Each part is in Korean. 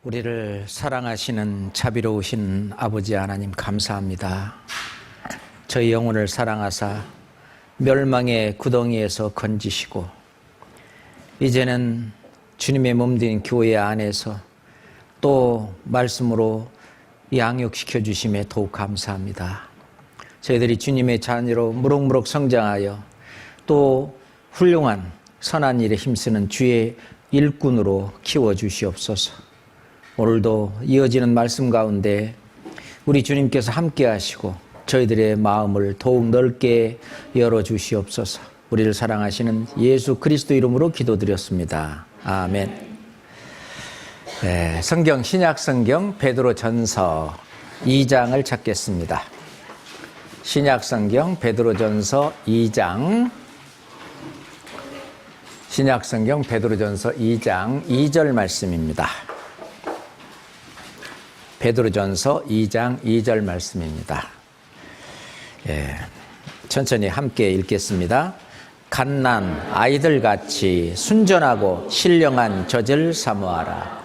우리를 사랑하시는 자비로우신 아버지 하나님 감사합니다. 저희 영혼을 사랑하사 멸망의 구덩이에서 건지시고 이제는 주님의 몸된 교회 안에서 또 말씀으로 양육시켜 주심에 더욱 감사합니다. 저희들이 주님의 자녀로 무럭무럭 성장하여 또 훌륭한 선한 일에 힘쓰는 주의 일꾼으로 키워주시옵소서. 오늘도 이어지는 말씀 가운데 우리 주님께서 함께 하시고 저희들의 마음을 더욱 넓게 열어주시옵소서. 우리를 사랑하시는 예수 그리스도 이름으로 기도드렸습니다. 아멘. 네, 성경 신약성경 베드로전서 2장을 찾겠습니다. 신약성경 베드로전서 2장 신약성경 베드로전서 2장 2절 말씀입니다. 베드로전서 2장 2절 말씀입니다. 천천히 함께 읽겠습니다. 갓난 아이들같이 순전하고 신령한 젖을 사모하라.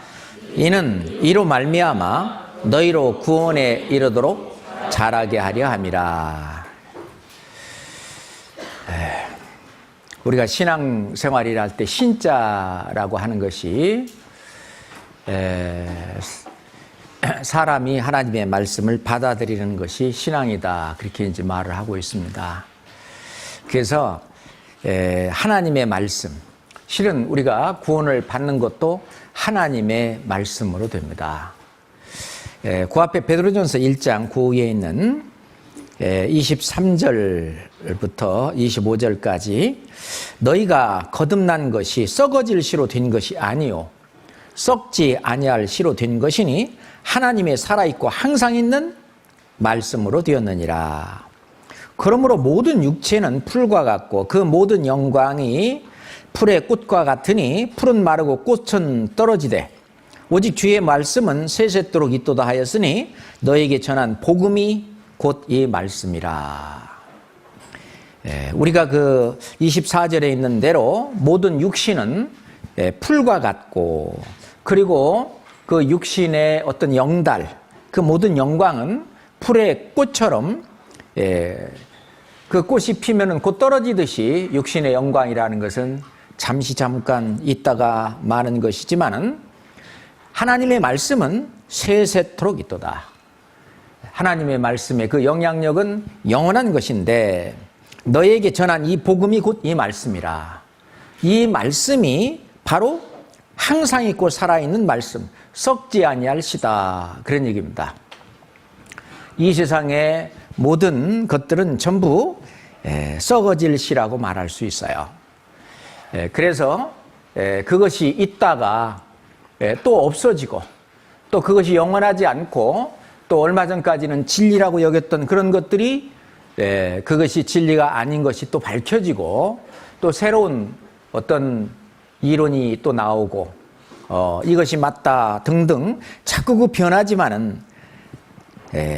이는 이로 말미암아 너희로 구원에 이르도록 자라게 하려 함이라. 우리가 신앙생활이라 할 때 신자라고 하는 것이 사람이 하나님의 말씀을 받아들이는 것이 신앙이다. 그렇게 이제 말을 하고 있습니다. 그래서 하나님의 말씀, 실은 우리가 구원을 받는 것도 하나님의 말씀으로 됩니다. 그 앞에 베드로전서 1장 9위에 있는 23절부터 25절까지 너희가 거듭난 것이 썩어질 씨로 된 것이 아니요 썩지 아니할 씨로 된 것이니 하나님의 살아있고 항상 있는 말씀으로 되었느니라. 그러므로 모든 육체는 풀과 같고 그 모든 영광이 풀의 꽃과 같으니 풀은 마르고 꽃은 떨어지되 오직 주의 말씀은 세세토록 있도다 하였으니 너에게 전한 복음이 곧 이 말씀이라. 우리가 그 24절에 있는 대로 모든 육신은 풀과 같고 그리고 그 육신의 어떤 영달, 그 모든 영광은 풀의 꽃처럼 그 꽃이 피면은 곧 떨어지듯이 육신의 영광이라는 것은 잠깐 있다가 마는 것이지만은 하나님의 말씀은 세세토록 있도다. 하나님의 말씀의 그 영향력은 영원한 것인데 너에게 전한 이 복음이 곧 이 말씀이라. 이 말씀이 바로 항상 있고 살아있는 말씀, 썩지 아니할 시다. 그런 얘기입니다. 이 세상의 모든 것들은 전부 썩어질 시라고 말할 수 있어요. 그래서 그것이 있다가 또 없어지고 또 그것이 영원하지 않고 또 얼마 전까지는 진리라고 여겼던 그런 것들이 그것이 진리가 아닌 것이 또 밝혀지고 또 새로운 어떤 이론이 또 나오고 이것이 맞다 등등 자꾸 그 변하지만은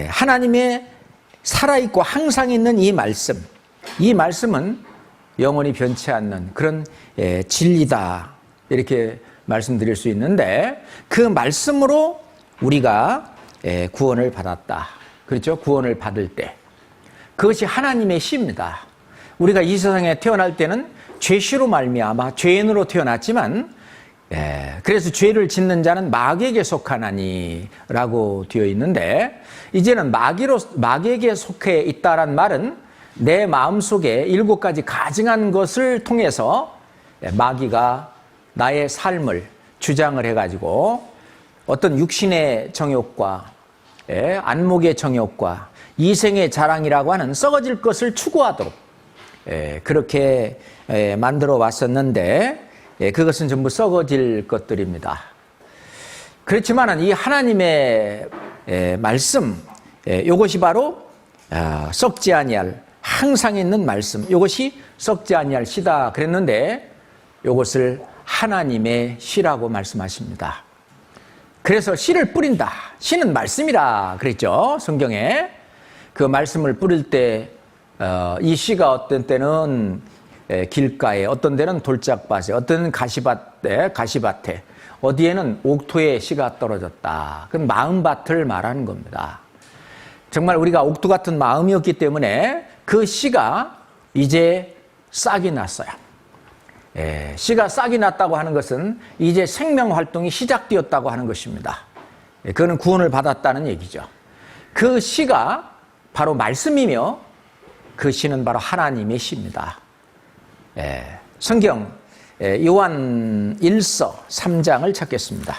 하나님의 살아있고 항상 있는 이 말씀은 영원히 변치 않는 그런 진리다 이렇게 말씀드릴 수 있는데 그 말씀으로 우리가 구원을 받았다. 그렇죠? 구원을 받을 때 그것이 하나님의 시입니다. 우리가 이 세상에 태어날 때는 죄시로 말미암아 죄인으로 태어났지만 그래서 죄를 짓는 자는 마귀에게 속하나니 라고 되어 있는데 이제는 마귀에게 속해 있다란 말은 내 마음속에 7가지 가증한 것을 통해서 마귀가 나의 삶을 주장을 해가지고 어떤 육신의 정욕과 안목의 정욕과 이생의 자랑이라고 하는 썩어질 것을 추구하도록 그렇게 만들어 왔었는데 그것은 전부 썩어질 것들입니다. 그렇지만 이 하나님의 말씀 이것이 바로 썩지 아니할 항상 있는 말씀 이것이 썩지 아니할 시다 그랬는데 이것을 하나님의 시라고 말씀하십니다. 그래서 씨를 뿌린다. 씨는 말씀이라 그랬죠. 성경에 그 말씀을 뿌릴 때 이 씨가 어떤 때는 길가에, 어떤 데는 돌짝밭에, 어떤 데는 가시밭에, 어디에는 옥토의 씨가 떨어졌다. 그건 마음밭을 말하는 겁니다. 정말 우리가 옥토 같은 마음이었기 때문에 그 씨가 이제 싹이 났어요. 씨가 싹이 났다고 하는 것은 이제 생명 활동이 시작되었다고 하는 것입니다. 그거는 구원을 받았다는 얘기죠. 그 씨가 바로 말씀이며 그 씨는 바로 하나님의 씨입니다. 성경 요한 1서 3장을 찾겠습니다.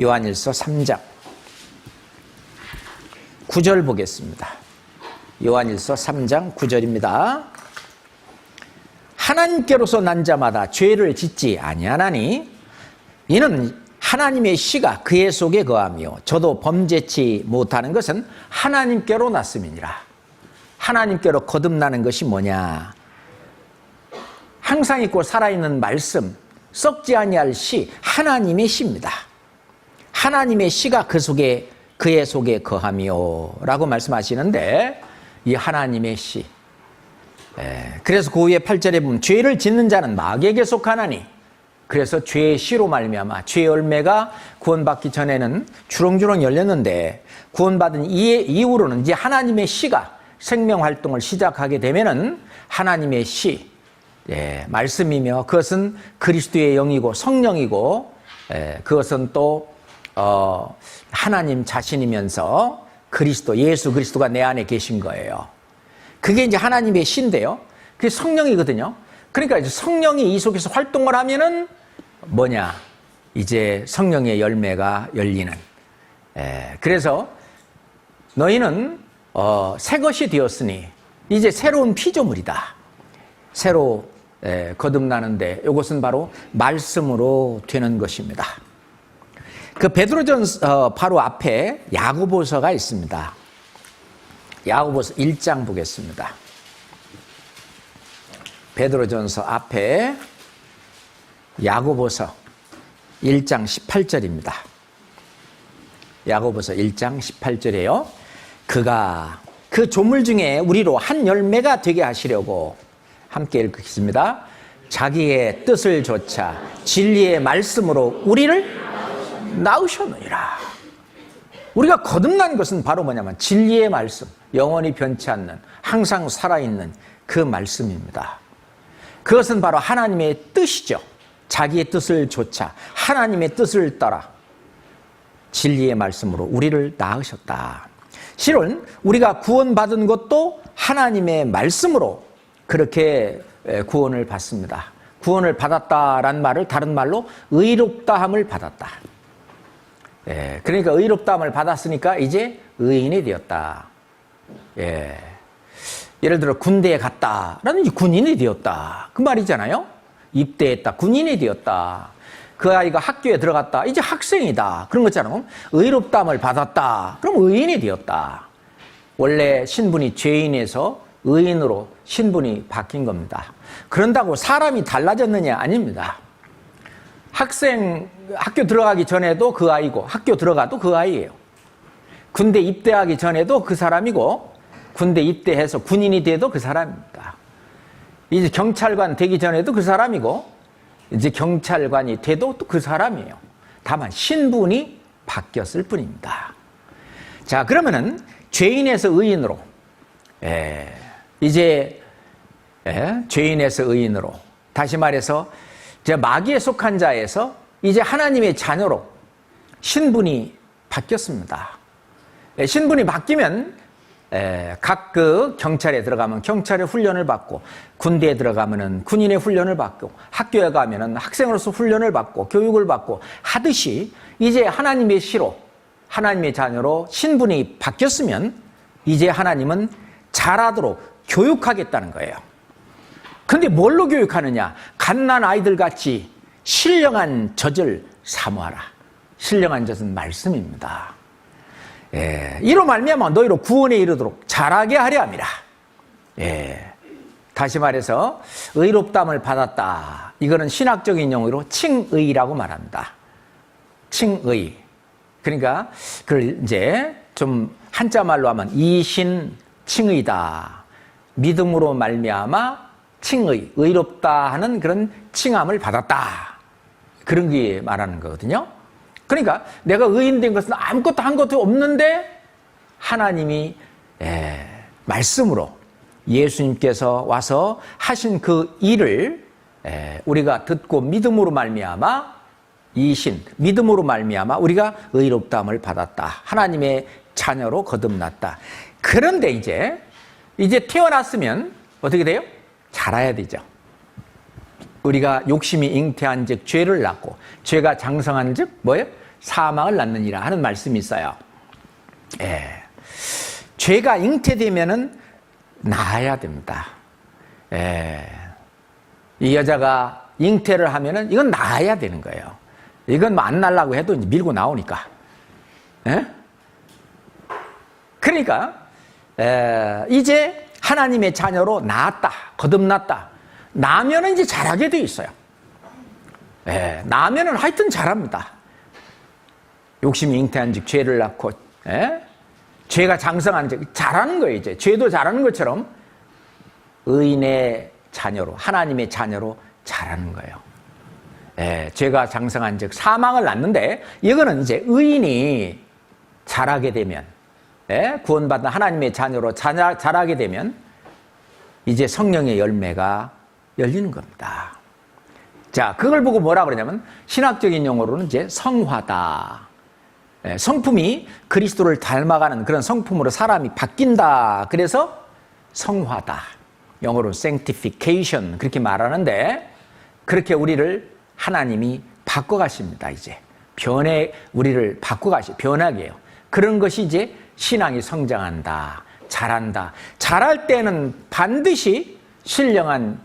요한 1서 3장 9절 보겠습니다. 요한 1서 3장 9절입니다. 하나님께로서 난 자마다 죄를 짓지 아니하나니 이는 하나님의 씨가 그의 속에 거하며 저도 범죄치 못하는 것은 하나님께로 났음이니라. 하나님께로 거듭나는 것이 뭐냐? 항상 있고 살아있는 말씀, 썩지 아니할 씨, 하나님의 씨입니다. 하나님의 씨가 그의 속에 거하며 라고 말씀하시는데 이 하나님의 씨, 그래서 그 후에 8절에 보면 죄를 짓는 자는 마귀에게 속하나니 그래서 죄의 씨로 말미암아 죄의 열매가 구원받기 전에는 주렁주렁 열렸는데 구원받은 이후로는 이제 하나님의 씨가 생명활동을 시작하게 되면은 하나님의 씨, 말씀이며 그것은 그리스도의 영이고 성령이고 그것은 또 하나님 자신이면서 예수 그리스도가 내 안에 계신 거예요. 그게 이제 하나님의 씨인데요. 그게 성령이거든요. 그러니까 이제 성령이 이 속에서 활동을 하면은 뭐냐? 이제 성령의 열매가 열리는. 그래서 너희는 새 것이 되었으니 이제 새로운 피조물이다. 새로 거듭나는데 이것은 바로 말씀으로 되는 것입니다. 그 베드로전서 바로 앞에 야고보서가 있습니다. 야고보서 1장 보겠습니다. 베드로전서 앞에 야고보서 1장 18절입니다. 야고보서 1장 18절이에요. 그가 그 조물 중에 우리로 한 열매가 되게 하시려고 함께 읽겠습니다. 자기의 뜻을 조차 진리의 말씀으로 우리를 낳으셨느니라. 우리가 거듭난 것은 바로 뭐냐면 진리의 말씀, 영원히 변치 않는 항상 살아있는 그 말씀입니다. 그것은 바로 하나님의 뜻이죠. 자기의 뜻을 조차 하나님의 뜻을 따라 진리의 말씀으로 우리를 낳으셨다. 실은 우리가 구원받은 것도 하나님의 말씀으로 그렇게 구원을 받습니다. 구원을 받았다라는 말을 다른 말로 의롭다함을 받았다. 그러니까 의롭다함을 받았으니까 이제 의인이 되었다. 예를 들어 군대에 갔다라는 군인이 되었다. 그 말이잖아요. 입대했다. 군인이 되었다. 그 아이가 학교에 들어갔다. 이제 학생이다. 그런 거잖아요. 의롭다함을 받았다. 그럼 의인이 되었다. 원래 신분이 죄인에서 의인으로 신분이 바뀐 겁니다. 그런다고 사람이 달라졌느냐? 아닙니다. 학교 들어가기 전에도 그 아이고 학교 들어가도 그 아이예요. 군대 입대하기 전에도 그 사람이고 군대 입대해서 군인이 돼도 그 사람입니다. 이제 경찰관 되기 전에도 그 사람이고 이제 경찰관이 돼도 또 그 사람이에요. 다만 신분이 바뀌었을 뿐입니다. 자, 그러면은 죄인에서 의인으로 이제 죄인에서 의인으로 다시 말해서 이제 마귀에 속한 자에서 이제 하나님의 자녀로 신분이 바뀌었습니다. 신분이 바뀌면 각 그 경찰에 들어가면 경찰의 훈련을 받고 군대에 들어가면은 군인의 훈련을 받고 학교에 가면은 학생으로서 훈련을 받고 교육을 받고 하듯이 이제 하나님의 씨로 하나님의 자녀로 신분이 바뀌었으면 이제 하나님은 잘하도록 교육하겠다는 거예요. 근데 뭘로 교육하느냐? 갓난 아이들 같이 신령한 젖을 사모하라. 신령한 젖은 말씀입니다. 이로 말미암아 너희로 구원에 이르도록 잘하게 하려 함이라. 다시 말해서 의롭다함을 받았다. 이거는 신학적인 용어로 칭의라고 말합니다. 칭의. 그러니까 그걸 이제 좀 한자 말로 하면 이신칭의다. 믿음으로 말미암아 칭의, 의롭다 하는 그런 칭함을 받았다. 그런 게 말하는 거거든요. 그러니까 내가 의인된 것은 아무것도 한 것도 없는데 하나님이 말씀으로 예수님께서 와서 하신 그 일을 우리가 듣고 믿음으로 말미암아 믿음으로 말미암아 우리가 의롭다함을 받았다. 하나님의 자녀로 거듭났다. 그런데 이제 태어났으면 어떻게 돼요? 자라야 되죠. 우리가 욕심이 잉태한 즉 죄를 낳고 죄가 장성한 즉 뭐예요? 사망을 낳느니라 하는 말씀이 있어요. 죄가 잉태되면은 낳아야 됩니다. 이 여자가 잉태를 하면은 이건 낳아야 되는 거예요. 이건 뭐 안 낳으려고 해도 이제 밀고 나오니까. 그러니까 이제 하나님의 자녀로 낳았다, 거듭났다. 나면은 이제 잘하게 돼 있어요. 나면은 하여튼 잘합니다. 욕심이 잉태한 즉 죄를 낳고, 죄가 장성한 즉 잘하는 거예요. 이제 죄도 잘하는 것처럼 의인의 자녀로, 하나님의 자녀로 자라는 거예요. 죄가 장성한 즉 사망을 낳는데, 이거는 이제 의인이 자라게 되면, 구원받은 하나님의 자녀로 자라게 되면 이제 성령의 열매가 열리는 겁니다. 자, 그걸 보고 뭐라 그러냐면 신학적인 용어로는 이제 성화다. 성품이 그리스도를 닮아가는 그런 성품으로 사람이 바뀐다. 그래서 성화다. 영어로 sanctification 그렇게 말하는데, 그렇게 우리를 하나님이 바꿔가십니다. 이제 우리를 변하게 해요. 그런 것이 이제 신앙이 성장한다, 자란다. 자랄 때는 반드시 신령한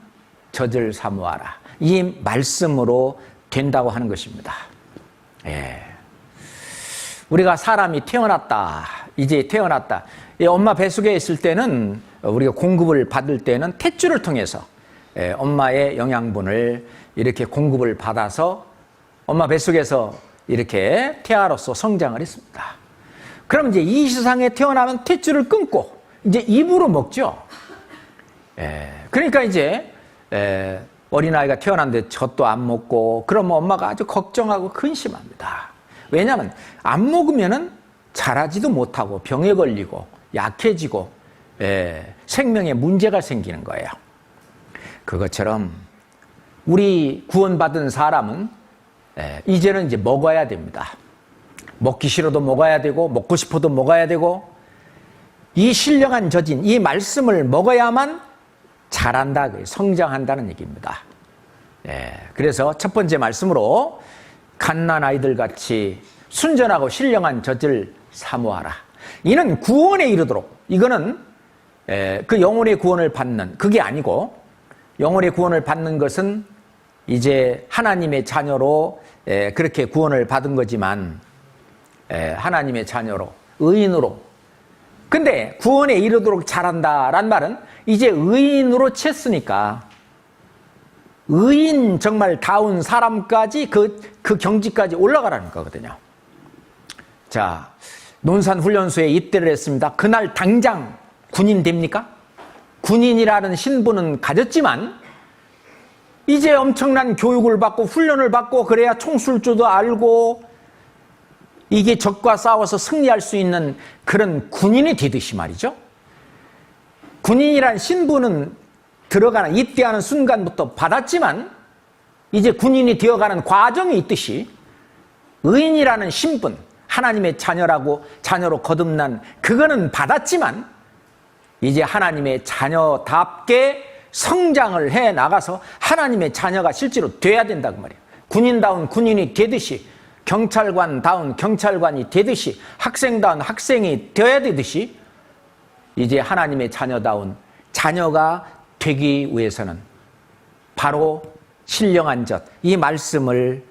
젖을 사모하라. 이 말씀으로 된다고 하는 것입니다. 우리가 사람이 이제 태어났다. 엄마 뱃속에 있을 때는 우리가 공급을 받을 때는 탯줄을 통해서 엄마의 영양분을 이렇게 공급을 받아서 엄마 뱃속에서 이렇게 태아로서 성장을 했습니다. 그럼 이제 이 세상에 태어나면 탯줄을 끊고 이제 입으로 먹죠. 그러니까 이제 어린아이가 태어났는데 젖도 안 먹고 그러면 엄마가 아주 걱정하고 근심합니다. 왜냐하면 안 먹으면은 자라지도 못하고 병에 걸리고 약해지고 생명에 문제가 생기는 거예요. 그것처럼 우리 구원받은 사람은 이제는 이제 먹어야 됩니다. 먹기 싫어도 먹어야 되고 먹고 싶어도 먹어야 되고, 이 신령한 젖인 이 말씀을 먹어야만 자란다, 성장한다는 얘기입니다. 그래서 첫 번째 말씀으로 갓난 아이들 같이 순전하고 신령한 젖을 사모하라. 이는 구원에 이르도록, 이거는 그 영혼의 구원을 받는 그게 아니고, 영혼의 구원을 받는 것은 이제 하나님의 자녀로 그렇게 구원을 받은 거지만, 하나님의 자녀로, 의인으로. 근데 구원에 이르도록 자란다란 말은 이제 의인으로 쳤으니까 의인 정말 다운 사람까지 그 경지까지 올라가라는 거거든요. 자, 논산훈련소에 입대를 했습니다. 그날 당장 군인 됩니까? 군인이라는 신분은 가졌지만 이제 엄청난 교육을 받고 훈련을 받고 그래야 총 쏠 줄도 알고 이게 적과 싸워서 승리할 수 있는 그런 군인이 되듯이 말이죠. 군인이란 신분은 입대하는 순간부터 받았지만 이제 군인이 되어가는 과정이 있듯이 의인이라는 신분, 하나님의 자녀로 거듭난 그거는 받았지만 이제 하나님의 자녀답게 성장을 해 나가서 하나님의 자녀가 실제로 돼야 된다고 말이에요. 군인다운 군인이 되듯이, 경찰관다운 경찰관이 되듯이, 학생다운 학생이 되어야 되듯이 이제 하나님의 자녀다운 자녀가 되기 위해서는 바로 신령한 젖, 이 말씀을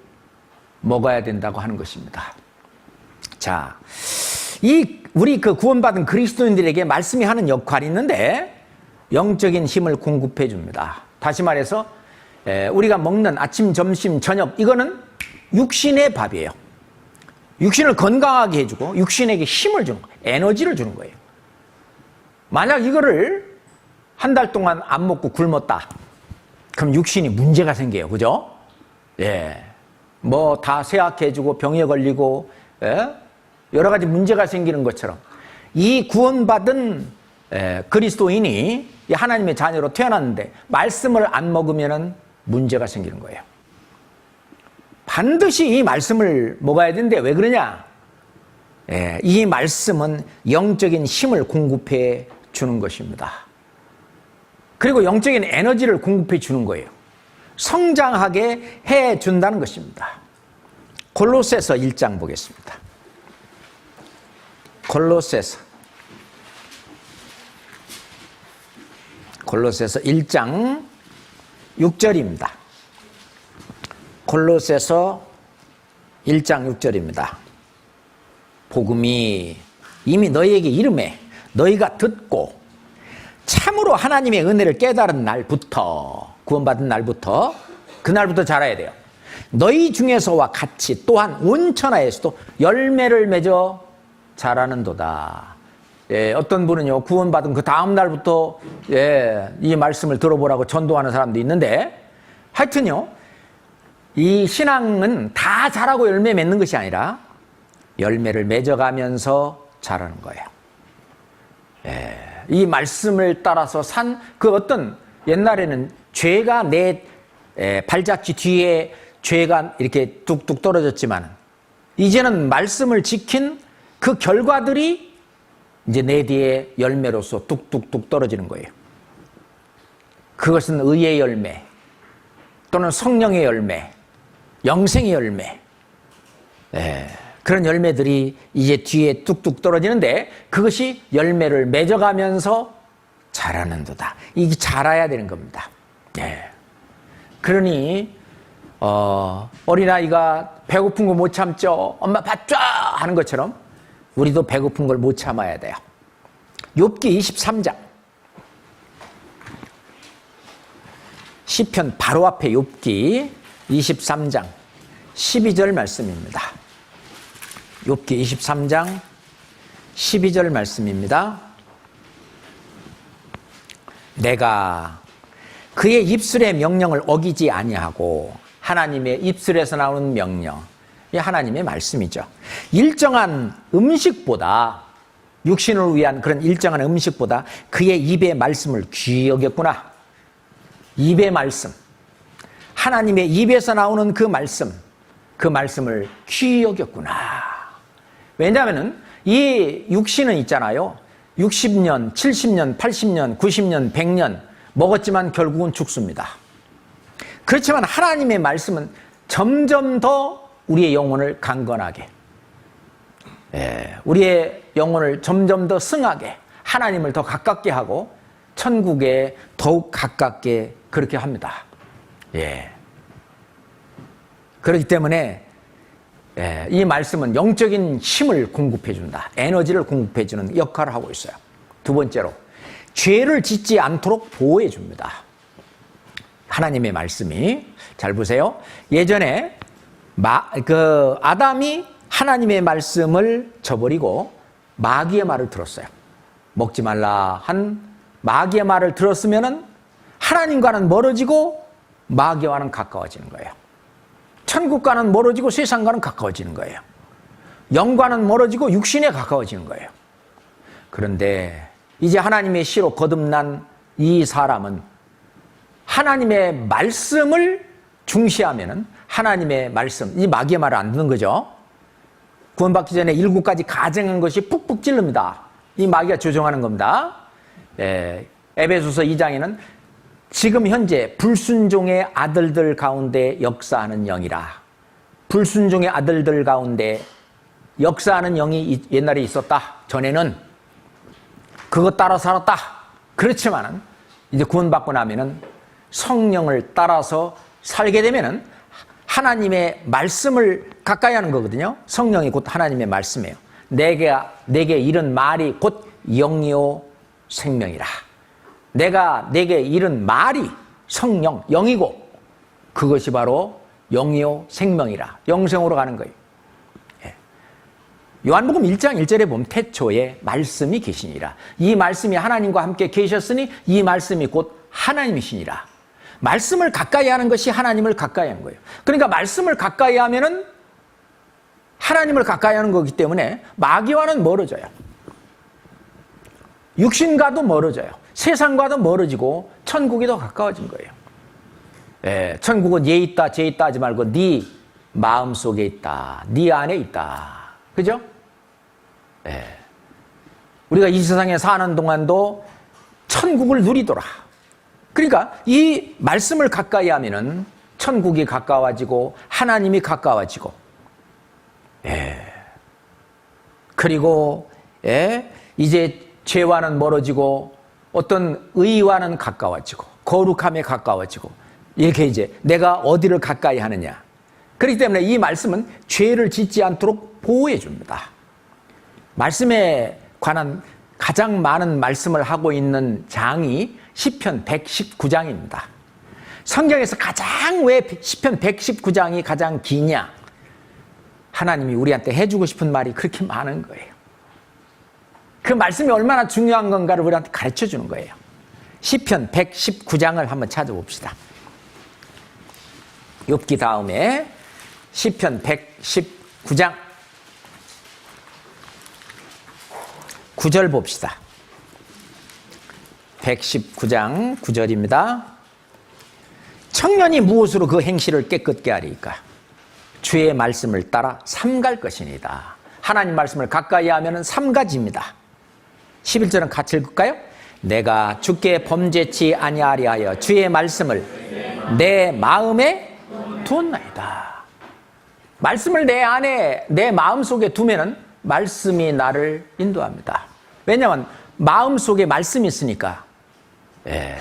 먹어야 된다고 하는 것입니다. 자, 우리 구원받은 그리스도인들에게 말씀이 하는 역할이 있는데 영적인 힘을 공급해 줍니다. 다시 말해서 우리가 먹는 아침, 점심, 저녁, 이거는 육신의 밥이에요. 육신을 건강하게 해주고 육신에게 힘을 주는 거예요. 에너지를 주는 거예요. 만약 이거를 한 달 동안 안 먹고 굶었다, 그럼 육신이 문제가 생겨요. 그죠? 뭐 다 쇠약해지고 병에 걸리고 여러 가지 문제가 생기는 것처럼 이 구원받은 그리스도인이 하나님의 자녀로 태어났는데 말씀을 안 먹으면 문제가 생기는 거예요. 반드시 이 말씀을 먹어야 되는데 왜 그러냐? 이 말씀은 영적인 힘을 공급해 주는 것입니다. 그리고 영적인 에너지를 공급해 주는 거예요. 성장하게 해 준다는 것입니다. 골로새서 1장 보겠습니다. 골로새서 1장 6절입니다. 골로새서 1장 6절입니다. 복음이 이미 너희에게 이름에 너희가 듣고 참으로 하나님의 은혜를 깨달은 날부터, 구원받은 날부터, 그날부터 자라야 돼요. 너희 중에서와 같이 또한 온 천하에서도 열매를 맺어 자라는도다. 어떤 분은요, 구원받은 그 다음 날부터 이 말씀을 들어보라고 전도하는 사람도 있는데, 하여튼요, 이 신앙은 다 자라고 열매 맺는 것이 아니라 열매를 맺어가면서 자라는 거예요. 이 말씀을 따라서 산 그 어떤, 옛날에는 죄가 내 발자취 뒤에 죄가 이렇게 뚝뚝 떨어졌지만 이제는 말씀을 지킨 그 결과들이 이제 내 뒤에 열매로서 뚝뚝뚝 떨어지는 거예요. 그것은 의의 열매 또는 성령의 열매, 영생의 열매, 그런 열매들이 이제 뒤에 뚝뚝 떨어지는데 그것이 열매를 맺어가면서 자라는도다. 이게 자라야 되는 겁니다. 그러니 어린아이가 배고픈 거 못 참죠. 엄마 밥 줘! 하는 것처럼 우리도 배고픈 걸 못 참아야 돼요. 욥기 23장. 시편 바로 앞에 욥기 23장 12절 말씀입니다. 욥기 23장 12절 말씀입니다. 내가 그의 입술의 명령을 어기지 아니하고, 하나님의 입술에서 나오는 명령, 이 하나님의 말씀이죠. 일정한 음식보다, 육신을 위한 그런 일정한 음식보다 그의 입의 말씀을 귀히 여겼구나. 입의 말씀, 하나님의 입에서 나오는 그 말씀을 귀히 여겼구나. 왜냐하면 이 육신은 있잖아요. 60년, 70년, 80년, 90년, 100년 먹었지만 결국은 죽습니다. 그렇지만 하나님의 말씀은 점점 더 우리의 영혼을 강건하게, 우리의 영혼을 점점 더 승하게, 하나님을 더 가깝게 하고 천국에 더욱 가깝게 그렇게 합니다. 그렇기 때문에 이 말씀은 영적인 힘을 공급해 준다. 에너지를 공급해 주는 역할을 하고 있어요. 두 번째로, 죄를 짓지 않도록 보호해 줍니다. 하나님의 말씀이, 잘 보세요. 예전에 아담이 하나님의 말씀을 저버리고 마귀의 말을 들었어요. 먹지 말라 한 마귀의 말을 들었으면은 하나님과는 멀어지고 마귀와는 가까워지는 거예요. 천국과는 멀어지고 세상과는 가까워지는 거예요. 영과는 멀어지고 육신에 가까워지는 거예요. 그런데 이제 하나님의 씨로 거듭난 이 사람은 하나님의 말씀을 중시하면은, 하나님의 말씀, 이 마귀의 말을 안 듣는 거죠. 구원받기 전에 7가지 가증한 것이 푹푹 찌릅니다. 이 마귀가 조종하는 겁니다. 에베소서 2장에는 지금 현재 불순종의 아들들 가운데 역사하는 영이라. 불순종의 아들들 가운데 역사하는 영이 옛날에 있었다. 전에는 그것 따라 살았다. 그렇지만은 이제 구원받고 나면은 성령을 따라서 살게 되면은 하나님의 말씀을 가까이 하는 거거든요. 성령이 곧 하나님의 말씀이에요. 내게 이른 말이 곧 영이요 생명이라. 내가 내게 이른 말이 성령, 영이고 그것이 바로 영이요 생명이라. 영생으로 가는 거예요. 요한복음 1장 1절에 보면 태초에 말씀이 계시니라. 이 말씀이 하나님과 함께 계셨으니 이 말씀이 곧 하나님이시니라. 말씀을 가까이 하는 것이 하나님을 가까이 하는 거예요. 그러니까 말씀을 가까이 하면은 하나님을 가까이 하는 거기 때문에 마귀와는 멀어져요. 육신과도 멀어져요. 세상과도 멀어지고 천국이 더 가까워진 거예요. 예, 천국은 얘 있다 쟤 있다 하지 말고 네 마음속에 있다. 네 안에 있다. 그죠? 예. 우리가 이 세상에 사는 동안도 천국을 누리더라. 그러니까 이 말씀을 가까이 하면은 천국이 가까워지고 하나님이 가까워지고, 예. 그리고 예, 이제 죄와는 멀어지고 어떤 의와는 가까워지고 거룩함에 가까워지고, 이렇게 이제 내가 어디를 가까이 하느냐. 그렇기 때문에 이 말씀은 죄를 짓지 않도록 보호해 줍니다. 말씀에 관한 가장 많은 말씀을 하고 있는 장이 시편 119장입니다. 성경에서 가장 왜 시편 119장이 가장 기냐? 하나님이 우리한테 해주고 싶은 말이 그렇게 많은 거예요. 그 말씀이 얼마나 중요한 건가를 우리한테 가르쳐 주는 거예요. 시편 119장을 한번 찾아봅시다. 욥기 다음에 시편 119장 9절 봅시다. 119장 9절입니다. 청년이 무엇으로 그 행실을 깨끗게 하리까? 주의 말씀을 따라 삼갈 것이니이다. 하나님 말씀을 가까이 하면 삼가지입니다. 11절은 같이 읽을까요? 내가 주께 범죄치 아니하리하여 주의 말씀을 내 마음에 두었나이다. 말씀을 내 안에 내 마음속에 두면은 말씀이 나를 인도합니다. 왜냐하면 마음속에 말씀이 있으니까. 예.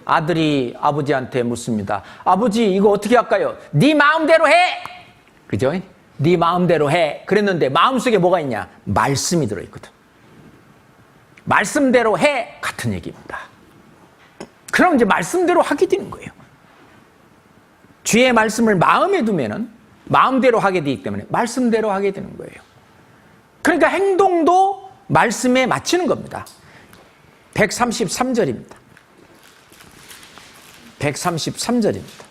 아들이 아버지한테 묻습니다. 아버지 이거 어떻게 할까요? 네 마음대로 해. 그죠? 네 마음대로 해. 그랬는데 마음속에 뭐가 있냐? 말씀이 들어있거든. 말씀대로 해. 같은 얘기입니다. 그럼 이제 말씀대로 하게 되는 거예요. 주의 말씀을 마음에 두면은 마음대로 하게 되기 때문에 말씀대로 하게 되는 거예요. 그러니까 행동도 말씀에 맞추는 겁니다. 133절입니다. 133절입니다.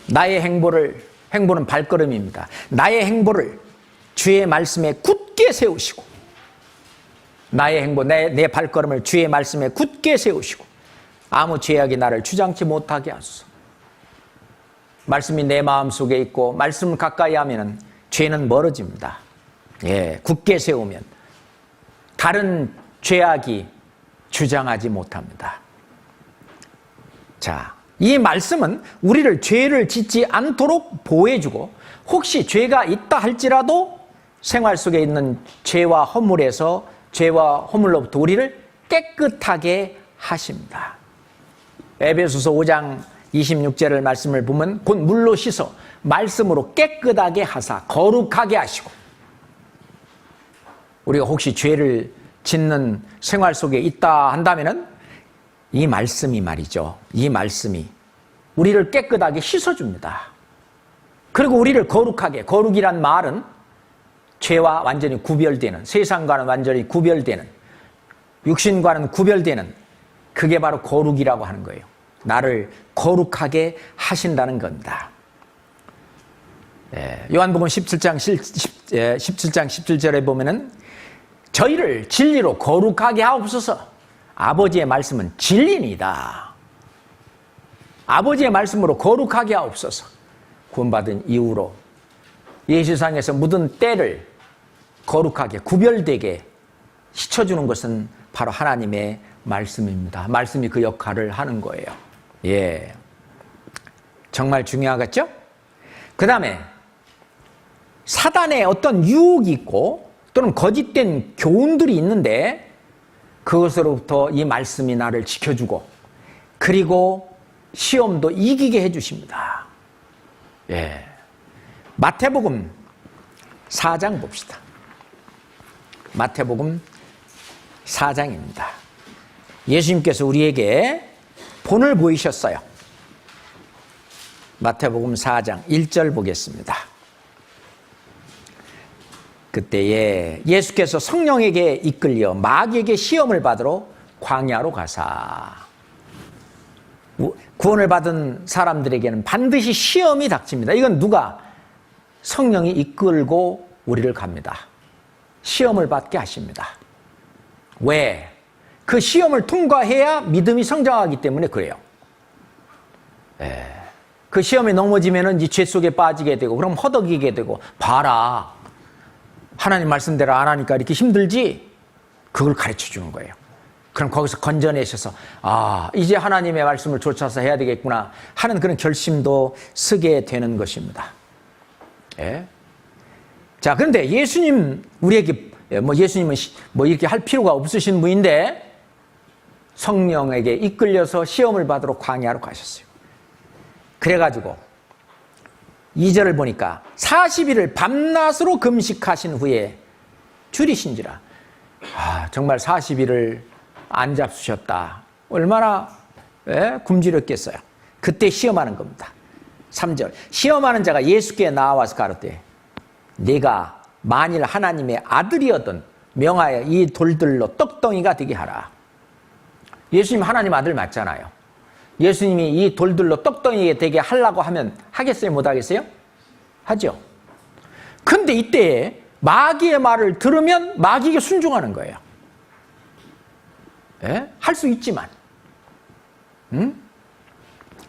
나의 행보는 발걸음입니다. 나의 행보를 주의 말씀에 굳게 세우시고, 나의 행보, 내 발걸음을 주의 말씀에 굳게 세우시고, 아무 죄악이 나를 주장치 못하게 하소서. 말씀이 내 마음속에 있고 말씀을 가까이 하면 죄는 멀어집니다. 예, 굳게 세우면 다른 죄악이 주장하지 못합니다. 자, 이 말씀은 우리를 죄를 짓지 않도록 보호해주고, 혹시 죄가 있다 할지라도 생활 속에 있는 죄와 허물로부터 우리를 깨끗하게 하십니다. 에베소서 5장 26절의 말씀을 보면 곧 물로 씻어 말씀으로 깨끗하게 하사 거룩하게 하시고, 우리가 혹시 죄를 짓는 생활 속에 있다 한다면은 이 말씀이 말이죠. 이 말씀이 우리를 깨끗하게 씻어줍니다. 그리고 우리를 거룩하게, 거룩이란 말은 죄와 완전히 구별되는, 세상과는 완전히 구별되는, 육신과는 구별되는, 그게 바로 거룩이라고 하는 거예요. 나를 거룩하게 하신다는 겁니다. 요한복음 17장 17절에 보면은 저희를 진리로 거룩하게 하옵소서. 아버지의 말씀은 진리니이다. 아버지의 말씀으로 거룩하게 하옵소서. 구원받은 이후로 이 세상에서 묻은 때를 거룩하게 구별되게 씻어주는 것은 바로 하나님의 말씀입니다. 말씀이 그 역할을 하는 거예요. 예, 정말 중요하겠죠? 그 다음에 사단의 어떤 유혹이 있고 또는 거짓된 교훈들이 있는데 그것으로부터 이 말씀이 나를 지켜주고, 그리고 시험도 이기게 해주십니다. 예, 마태복음 4장 봅시다. 마태복음 4장입니다. 예수님께서 우리에게 본을 보이셨어요. 마태복음 4장 1절 보겠습니다. 그때에 예수께서 성령에게 이끌려 마귀에게 시험을 받으러 광야로 가사. 구원을 받은 사람들에게는 반드시 시험이 닥칩니다. 이건 누가? 성령이 이끌고 우리를 갑니다. 시험을 받게 하십니다. 왜? 그 시험을 통과해야 믿음이 성장하기 때문에 그래요. 그 시험에 넘어지면은 이 죄 속에 빠지게 되고, 그럼 허덕이게 되고, 봐라, 하나님 말씀대로 안 하니까 이렇게 힘들지? 그걸 가르쳐 주는 거예요. 그럼 거기서 건져내셔서 이제 하나님의 말씀을 쫓아서 해야 되겠구나 하는 그런 결심도 쓰게 되는 것입니다. 예? 자, 그런데 예수님, 우리에게 예수님은 이렇게 할 필요가 없으신 분인데 성령에게 이끌려서 시험을 받으러 광야로 가셨어요. 그래가지고 2절을 보니까 40일을 밤낮으로 금식하신 후에 줄이신지라. 정말 40일을 안 잡수셨다. 얼마나 굶주렸겠어요. 그때 시험하는 겁니다. 3절, 시험하는 자가 예수께 나와서 가로되 네가 만일 하나님의 아들이었던 명하여 이 돌들로 떡덩이가 되게 하라. 예수님 하나님 아들 맞잖아요. 예수님이 이 돌들로 떡덩이가 되게 하려고 하면 하겠어요? 못 하겠어요? 하죠. 근데 이때 마귀의 말을 들으면 마귀에게 순종하는 거예요. 할 수 있지만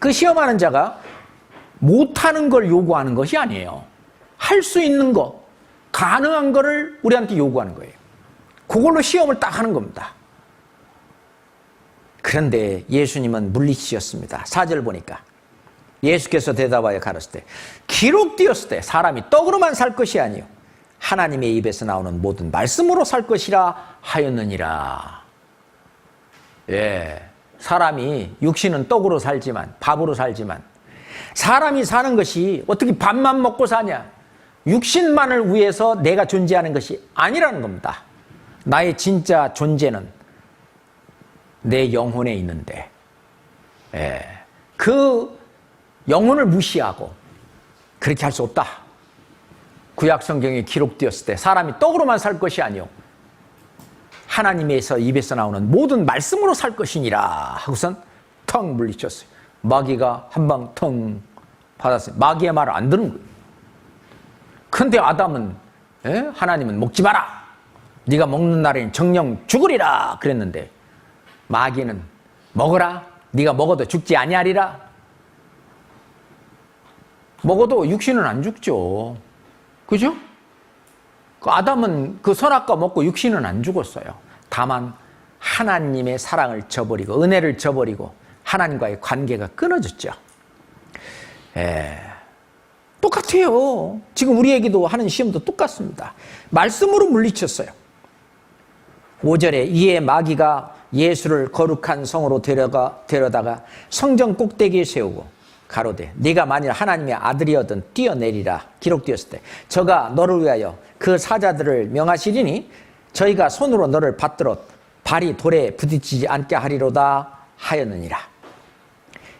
그 시험하는 자가 못하는 걸 요구하는 것이 아니에요. 할 수 있는 거, 가능한 거를 우리한테 요구하는 거예요. 그걸로 시험을 딱 하는 겁니다. 그런데 예수님은 물리치셨습니다. 4절 보니까 예수께서 대답하여 가르치되 기록되었을 때 사람이 떡으로만 살 것이 아니요 하나님의 입에서 나오는 모든 말씀으로 살 것이라 하였느니라. 사람이 육신은 떡으로 살지만, 밥으로 살지만 사람이 사는 것이 어떻게 밥만 먹고 사냐? 육신만을 위해서 내가 존재하는 것이 아니라는 겁니다. 나의 진짜 존재는 내 영혼에 있는데 그 영혼을 무시하고 그렇게 할 수 없다. 구약 성경에 기록되었을 때 사람이 떡으로만 살 것이 아니요 하나님에서 입에서 나오는 모든 말씀으로 살 것이니라 하고선 텅 물리쳤어요. 마귀가 한 방 텅 받았어요. 마귀의 말을 안 듣는 거예요. 근데 아담은 하나님은 먹지 마라. 네가 먹는 날에는 정령 죽으리라 그랬는데 마귀는 먹어라. 네가 먹어도 죽지 아니하리라. 먹어도 육신은 안 죽죠. 그죠? 아담은 그 선악과 먹고 육신은 안 죽었어요. 다만 하나님의 사랑을 저버리고 은혜를 저버리고 하나님과의 관계가 끊어졌죠. 똑같아요. 지금 우리에게도 하는 시험도 똑같습니다. 말씀으로 물리쳤어요. 5절에 이에 마귀가 예수를 거룩한 성으로 데려다가 성전 꼭대기에 세우고 가로되 네가 만일 하나님의 아들이었든 뛰어내리라 기록되었을 때 저가 너를 위하여 그 사자들을 명하시리니 저희가 손으로 너를 받들어 발이 돌에 부딪히지 않게 하리로다 하였느니라.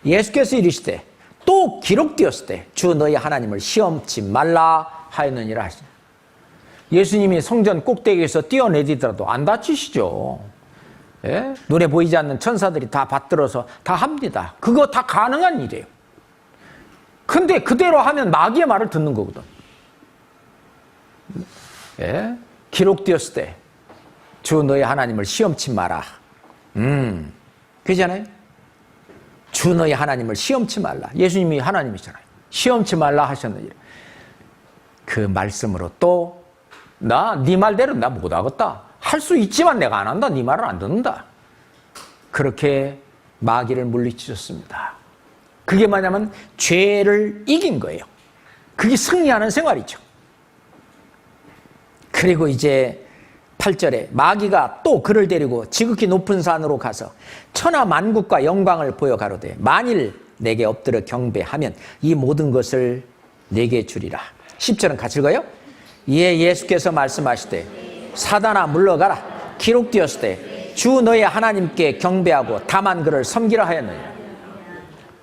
예수께서 이르시되 또 기록되었을 때 주 너희 하나님을 시험치 말라 하였느니라 하시니 예수님이 성전 꼭대기에서 뛰어내리더라도 안 다치시죠. 눈에 보이지 않는 천사들이 다 받들어서 다 합니다. 그거 다 가능한 일이에요. 근데 그대로 하면 마귀의 말을 듣는 거거든. 기록되었을 때 주 너희 하나님을 시험치 마라. 그잖아요. 주 너희 하나님을 시험치 말라. 예수님이 하나님이잖아요. 시험치 말라 하셨느니라. 그 말씀으로 또 네 말대로 나 못하겠다. 할 수 있지만 내가 안 한다. 네 말을 안 듣는다. 그렇게 마귀를 물리치셨습니다. 그게 뭐냐면 죄를 이긴 거예요. 그게 승리하는 생활이죠. 그리고 이제 8절에 마귀가 또 그를 데리고 지극히 높은 산으로 가서 천하 만국과 영광을 보여 가로되 만일 내게 엎드려 경배하면 이 모든 것을 내게 주리라. 10절은 같이 읽어요. 이에 예수께서 말씀하시되 사단아 물러가라. 기록되었을 때 주 너의 하나님께 경배하고 다만 그를 섬기라 하였느니라.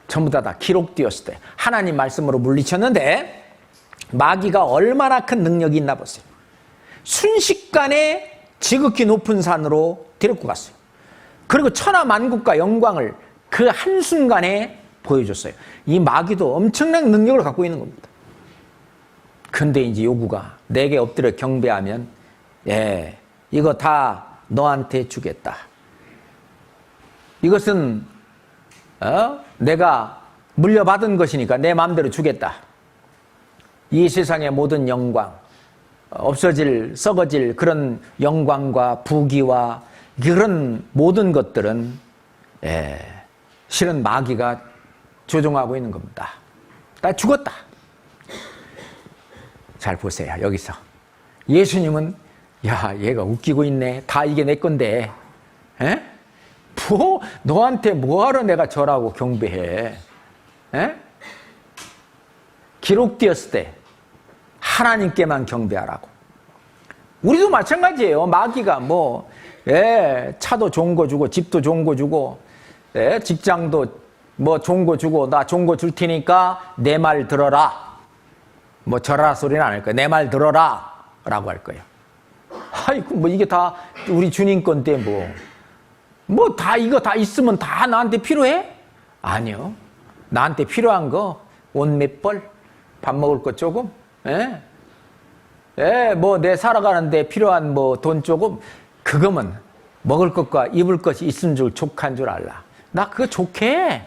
전부 다 기록되었을 때 하나님 말씀으로 물리쳤는데 마귀가 얼마나 큰 능력이 있나 보세요. 순식간에 지극히 높은 산으로 데리고 갔어요. 그리고 천하만국과 영광을 그 한순간에 보여줬어요. 이 마귀도 엄청난 능력을 갖고 있는 겁니다. 근데 이제 요구가 내게 엎드려 경배하면 이거 다 너한테 주겠다. 이것은 내가 물려받은 것이니까 내 마음대로 주겠다. 이 세상의 모든 영광, 없어질 썩어질 그런 영광과 부귀와 그런 모든 것들은 실은 마귀가 조종하고 있는 겁니다. 나 죽었다. 잘 보세요. 여기서 예수님은 얘가 웃기고 있네. 다 이게 내 건데 너한테 뭐하러 내가 절하고 경배해. 기록되었을 때 하나님께만 경배하라고. 우리도 마찬가지예요. 마귀가 차도 좋은 거 주고 집도 좋은 거 주고 직장도 좋은 거 주고 나 좋은 거 줄 테니까 내 말 들어라. 절하라 소리는 안 할 거예요. 내 말 들어라 라고 할 거예요. 아이고 이게 다 우리 주님 건데 다 이거 다 있으면 다 나한테 필요해? 아니요. 나한테 필요한 거 옷 몇 벌, 밥 먹을 거 조금, 내 살아가는데 필요한 돈 조금, 그거면 먹을 것과 입을 것이 있은 줄 족한 줄 알라. 나 그거 좋게.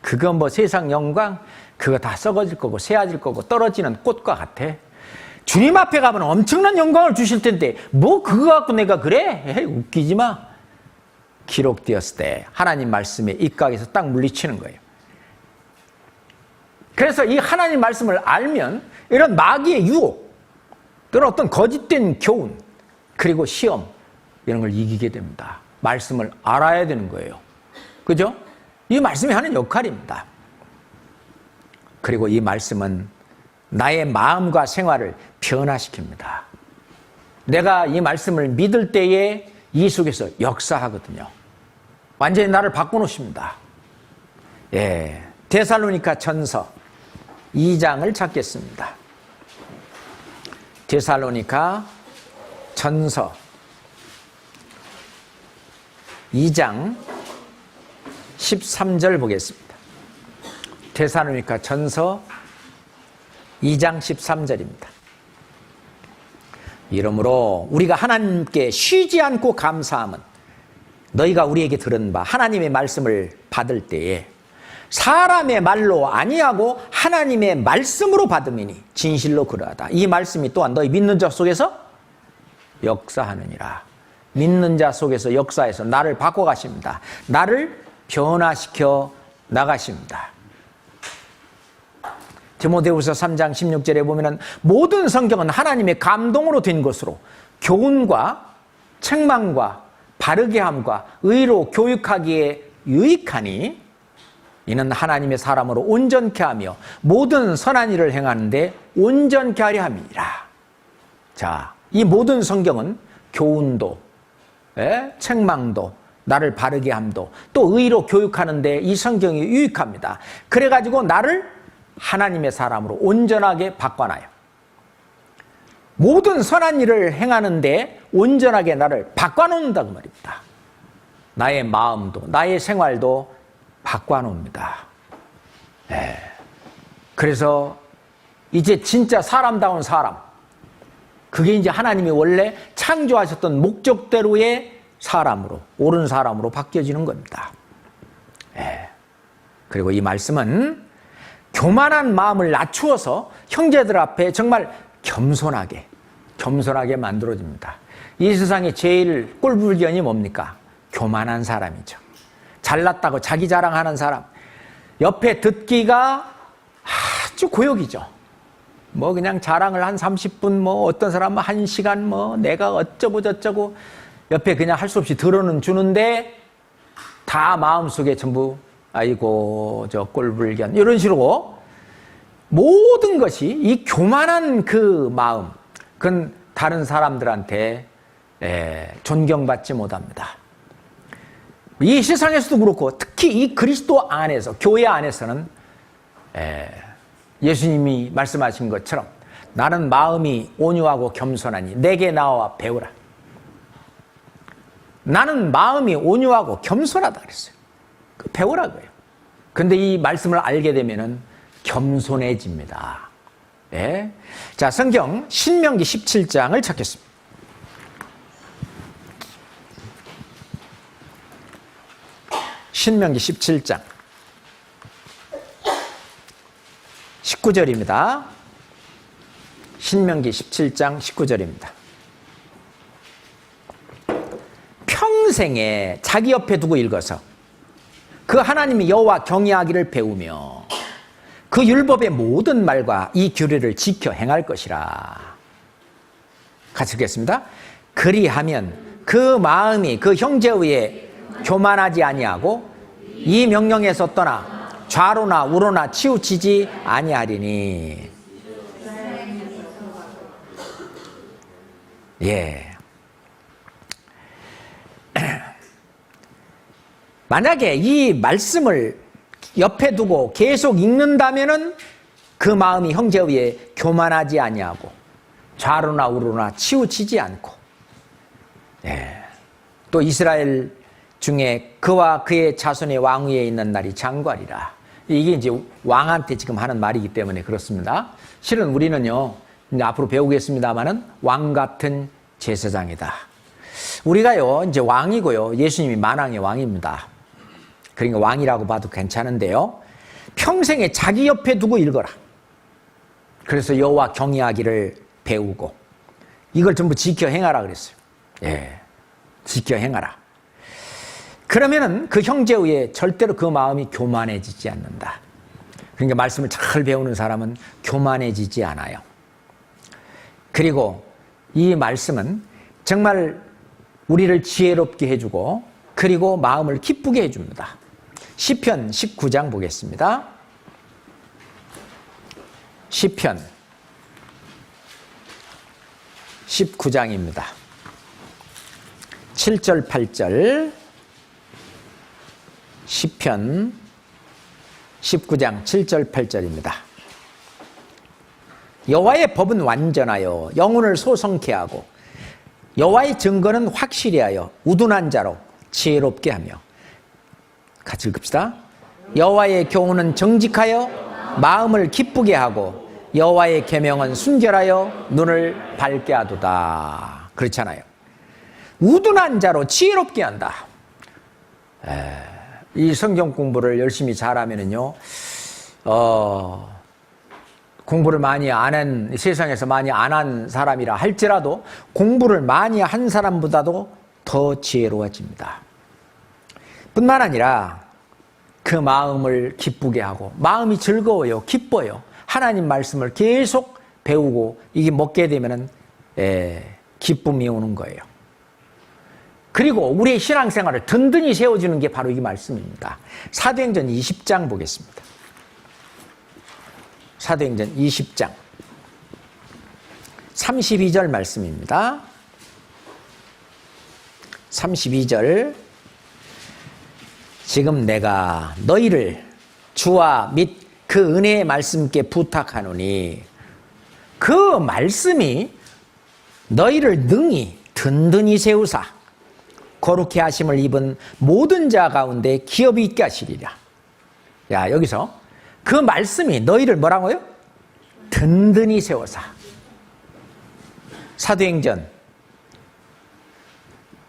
그거 세상 영광, 그거 다 썩어질 거고 새아질 거고 떨어지는 꽃과 같아. 주님 앞에 가면 엄청난 영광을 주실 텐데 그거 갖고 내가 그래? 웃기지 마. 기록되었을 때 하나님 말씀에 입각해서 딱 물리치는 거예요. 그래서 이 하나님 말씀을 알면 이런 마귀의 유혹, 또는 어떤 거짓된 교훈, 그리고 시험 이런 걸 이기게 됩니다. 말씀을 알아야 되는 거예요. 그죠? 이 말씀이 하는 역할입니다. 그리고 이 말씀은 나의 마음과 생활을 변화시킵니다. 내가 이 말씀을 믿을 때에 이 속에서 역사하거든요. 완전히 나를 바꿔놓습니다. 데살로니가 전서 2장을 찾겠습니다. 데살로니가 전서 2장 13절 보겠습니다. 데살로니가 전서 2장 13절입니다. 이러므로 우리가 하나님께 쉬지 않고 감사함은 너희가 우리에게 들은 바 하나님의 말씀을 받을 때에 사람의 말로 아니하고 하나님의 말씀으로 받음이니 진실로 그러하다. 이 말씀이 또한 너희 믿는 자 속에서 역사하느니라. 믿는 자 속에서 역사해서 나를 바꿔가십니다. 나를 변화시켜 나가십니다. 디모데후서 3장 16절에 보면은 모든 성경은 하나님의 감동으로 된 것으로 교훈과 책망과 바르게 함과 의로 교육하기에 유익하니 이는 하나님의 사람으로 온전케 하며 모든 선한 일을 행하는데 온전케 하려 함이니라. 자, 이 모든 성경은 교훈도 책망도 나를 바르게 함도 또 의로 교육하는데 이 성경이 유익합니다. 그래가지고 나를 하나님의 사람으로 온전하게 바꿔놔요. 모든 선한 일을 행하는데 온전하게 나를 바꿔놓는다고 말입니다. 나의 마음도 나의 생활도 바꿔놓습니다. 그래서 이제 진짜 사람다운 사람, 그게 이제 하나님이 원래 창조하셨던 목적대로의 사람으로, 옳은 사람으로 바뀌어지는 겁니다. 그리고 이 말씀은 교만한 마음을 낮추어서 형제들 앞에 정말 겸손하게 만들어집니다. 이 세상에 제일 꼴불견이 뭡니까? 교만한 사람이죠. 잘났다고 자기 자랑하는 사람. 옆에 듣기가 아주 고역이죠. 그냥 자랑을 한 30분, 어떤 사람은 1시간, 내가 어쩌고 저쩌고 옆에 그냥 할 수 없이 들어는 주는데 다 마음속에 전부 아이고 저 꼴불견 이런 식으로 모든 것이 이 교만한 그 마음, 그건 다른 사람들한테 존경받지 못합니다. 이 세상에서도 그렇고 특히 이 그리스도 안에서, 교회 안에서는 예수님이 말씀하신 것처럼 나는 마음이 온유하고 겸손하니 내게 나와 배우라. 나는 마음이 온유하고 겸손하다 그랬어요. 배우라고요. 근데 이 말씀을 알게 되면은 겸손해집니다. 예. 자, 성경 신명기 17장을 찾겠습니다. 신명기 17장 19절입니다. 신명기 17장 19절입니다. 평생에 자기 옆에 두고 읽어서 그 하나님의 여호와 경외하기를 배우며 그 율법의 모든 말과 이 규례를 지켜 행할 것이라. 같이 읽겠습니다. 그리하면 그 마음이 그 형제 위에 교만하지 아니하고 이 명령에서 떠나 좌로나 우로나 치우치지 아니하리니. 예. 만약에 이 말씀을 옆에 두고 계속 읽는다면은 그 마음이 형제 위에 교만하지 아니하고 좌로나 우로나 치우치지 않고, 예. 또 이스라엘 중에 그와 그의 자손의 왕 위에 있는 날이 장관이라. 이게 이제 왕한테 지금 하는 말이기 때문에 그렇습니다. 실은 우리는요, 이제 앞으로 배우겠습니다만은 왕 같은 제사장이다. 우리가요, 이제 왕이고요, 예수님이 만왕의 왕입니다. 그러니까 왕이라고 봐도 괜찮은데요, 평생에 자기 옆에 두고 읽어라. 그래서 여호와 경외하기를 배우고 이걸 전부 지켜 행하라 그랬어요. 예, 지켜 행하라. 그러면은 그 형제 위에 절대로 그 마음이 교만해지지 않는다. 그러니까 말씀을 잘 배우는 사람은 교만해지지 않아요. 그리고 이 말씀은 정말 우리를 지혜롭게 해주고 그리고 마음을 기쁘게 해줍니다. 시편 19장 보겠습니다. 시편 19장입니다. 7절 8절 시편 19장 7절 8절입니다. 여호와의 법은 완전하여 영혼을 소성케 하고 여호와의 증거는 확실히 하여 우둔한 자로 지혜롭게 하며. 같이 읽읍시다. 여호와의 교훈은 정직하여 마음을 기쁘게 하고 여호와의 계명은 순결하여 눈을 밝게 하도다. 그렇잖아요. 우둔한 자로 지혜롭게 한다. 이 성경 공부를 열심히 잘하면은요, 공부를 많이 안 한, 세상에서 많이 안 한 사람이라 할지라도 공부를 많이 한 사람보다도 더 지혜로워집니다. 뿐만 아니라 그 마음을 기쁘게 하고 마음이 즐거워요, 기뻐요. 하나님 말씀을 계속 배우고 이게 먹게 되면은 기쁨이 오는 거예요. 그리고 우리의 신앙생활을 든든히 세워주는 게 바로 이 말씀입니다. 사도행전 20장 보겠습니다. 사도행전 20장 32절 말씀입니다. 32절. 지금 내가 너희를 주와 및 그 은혜의 말씀께 부탁하노니 그 말씀이 너희를 능히 든든히 세우사 거룩해 하심을 입은 모든 자 가운데 기업이 있게 하시리라. 야, 여기서 그 말씀이 너희를 뭐라고요? 든든히 세워사. 사도행전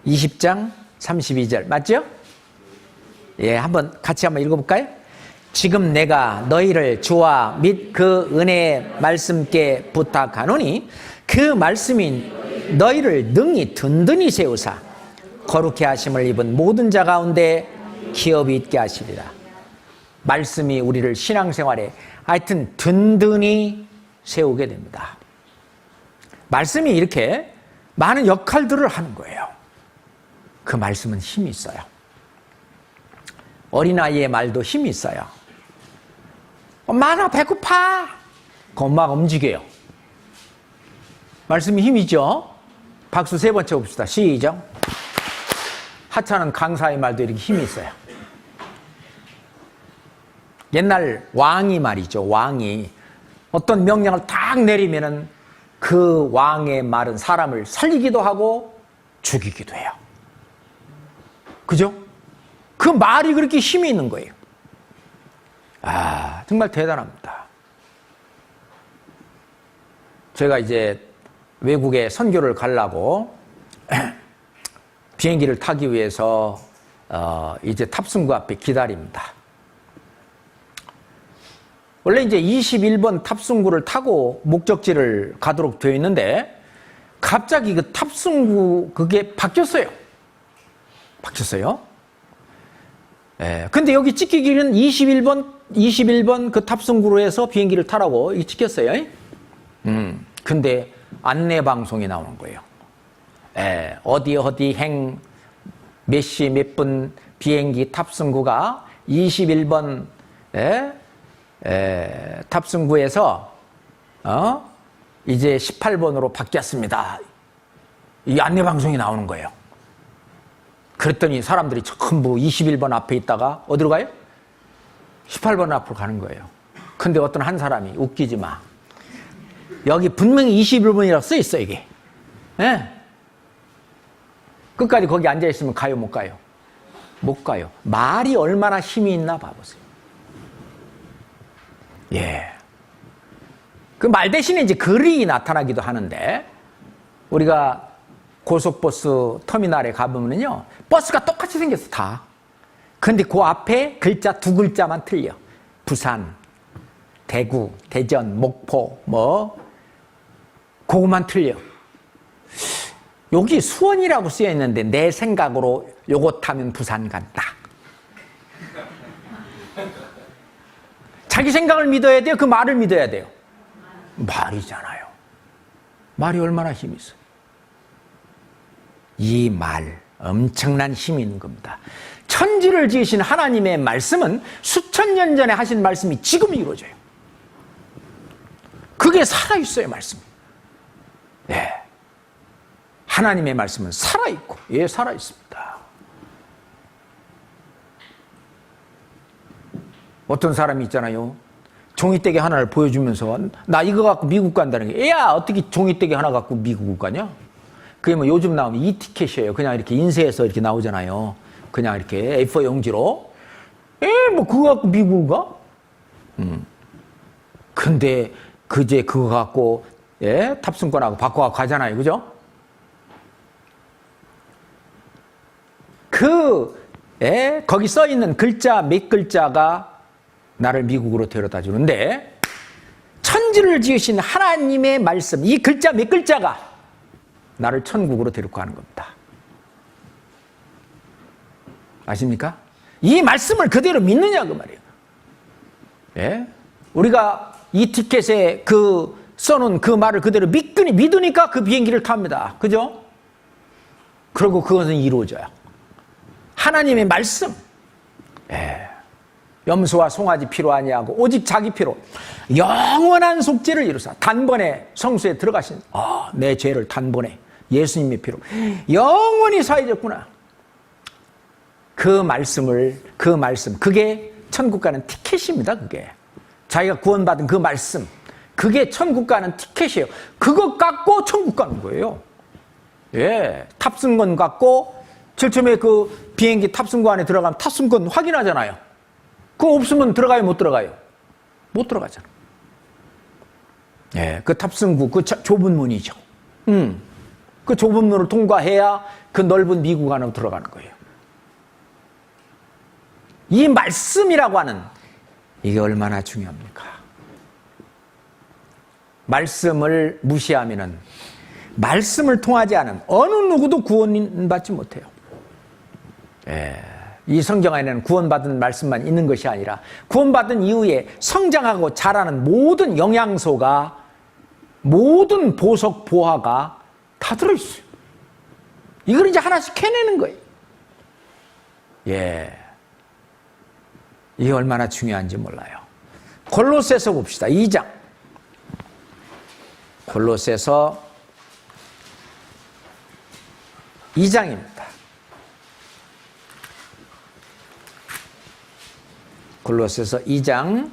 20장 32절 맞죠? 예, 같이 한번 읽어볼까요? 지금 내가 너희를 주와 및 그 은혜의 말씀께 부탁하노니 그 말씀이 너희를 능히 든든히 세우사 거룩해 하심을 입은 모든 자 가운데 기업이 있게 하시리라. 말씀이 우리를 신앙생활에 하여튼 든든히 세우게 됩니다. 말씀이 이렇게 많은 역할들을 하는 거예요. 그 말씀은 힘이 있어요. 어린아이의 말도 힘이 있어요. 엄마 나 배고파. 그 엄마가 움직여요. 말씀이 힘이죠. 박수 3번 쳐봅시다. 시작. 하찮은 강사의 말도 이렇게 힘이 있어요. 옛날 왕이 말이죠. 왕이 어떤 명령을 딱 내리면은 그 왕의 말은 사람을 살리기도 하고 죽이기도 해요. 그죠? 그 말이 그렇게 힘이 있는 거예요. 아, 정말 대단합니다. 제가 이제 외국에 선교를 가려고 비행기를 타기 위해서 이제 탑승구 앞에 기다립니다. 원래 이제 21번 탑승구를 타고 목적지를 가도록 되어 있는데 갑자기 그 탑승구 그게 바뀌었어요. 예. 근데 여기 찍히기는 21번 그 탑승구로 해서 비행기를 타라고 이게 찍혔어요. 근데 안내 방송이 나오는 거예요. 예. 어디 행 몇 시 몇 분 비행기 탑승구가 21번 탑승구에서 이제 18번으로 바뀌었습니다. 이 안내 방송이 나오는 거예요. 그랬더니 사람들이 전부 21번 앞에 있다가 어디로 가요? 18번 앞으로 가는 거예요. 근데 어떤 한 사람이 웃기지 마. 여기 분명히 21번이라고 써 있어 이게. 예? 끝까지 거기 앉아 있으면 가요, 못 가요? 못 가요. 말이 얼마나 힘이 있나 봐보세요. 예. 그 말 대신에 이제 글이 나타나기도 하는데, 우리가 고속버스 터미널에 가보면요, 버스가 똑같이 생겼어, 다. 근데 그 앞에 글자 두 글자만 틀려. 부산, 대구, 대전, 목포, 그거만 틀려. 여기 수원이라고 쓰여 있는데, 내 생각으로 요거 타면 부산 간다. 자기 생각을 믿어야 돼요? 그 말을 믿어야 돼요? 말이잖아요. 말이 얼마나 힘이 있어요. 이 말, 엄청난 힘이 있는 겁니다. 천지를 지으신 하나님의 말씀은 수천 년 전에 하신 말씀이 지금 이루어져요. 그게 살아있어요, 말씀이. 예. 하나님의 말씀은 살아있고, 예, 살아있습니다. 어떤 사람이 있잖아요. 종이떼기 하나를 보여주면서 나 이거 갖고 미국 간다는 게, 야, 어떻게 종이떼기 하나 갖고 미국을 가냐? 그게 뭐 요즘 나오면 이티켓이에요. 그냥 이렇게 인쇄해서 이렇게 나오잖아요. 그냥 이렇게 A4 용지로. 뭐 그거 갖고 미국 가? 근데 그제 그거 갖고 탑승권하고 바꿔 가잖아요. 그죠? 거기 써 있는 글자 몇 글자가 나를 미국으로 데려다 주는데, 천지를 지으신 하나님의 말씀, 이 글자 몇 글자가 나를 천국으로 데리고 가는 겁니다. 아십니까? 이 말씀을 그대로 믿느냐 그 말이에요. 예? 우리가 이 티켓에 써놓은 그 말을 그대로 믿으니까 그 비행기를 탑니다. 그죠? 그리고 그것은 이루어져요. 하나님의 말씀. 예. 염소와 송아지 피로 아니하고 오직 자기 피로 영원한 속죄를 이루사 단번에 성수에 들어가신 내 죄를 단번에 예수님의 피로 영원히 사해졌구나. 그 말씀 그게 천국 가는 티켓입니다. 그게 자기가 구원받은 그 말씀, 그게 천국 가는 티켓이에요. 그거 갖고 천국 가는 거예요. 예, 탑승권 갖고 제일 처음에 그 비행기 탑승구 안에 들어가면 탑승권 확인하잖아요. 그거 없으면 들어가요, 못 들어가요? 못 들어가잖아. 예, 그 탑승구, 그 좁은 문이죠. 그 좁은 문을 통과해야 그 넓은 미국 안으로 들어가는 거예요. 이 말씀이라고 하는, 이게 얼마나 중요합니까? 말씀을 무시하면은, 말씀을 통하지 않은 어느 누구도 구원받지 못해요. 예. 이 성경 안에는 구원받은 말씀만 있는 것이 아니라 구원받은 이후에 성장하고 자라는 모든 영양소가, 모든 보석, 보화가 다 들어있어요. 이걸 이제 하나씩 해내는 거예요. 예. 이게 얼마나 중요한지 몰라요. 골로새서 봅시다. 2장. 골로새서 2장입니다. 골로새서 2장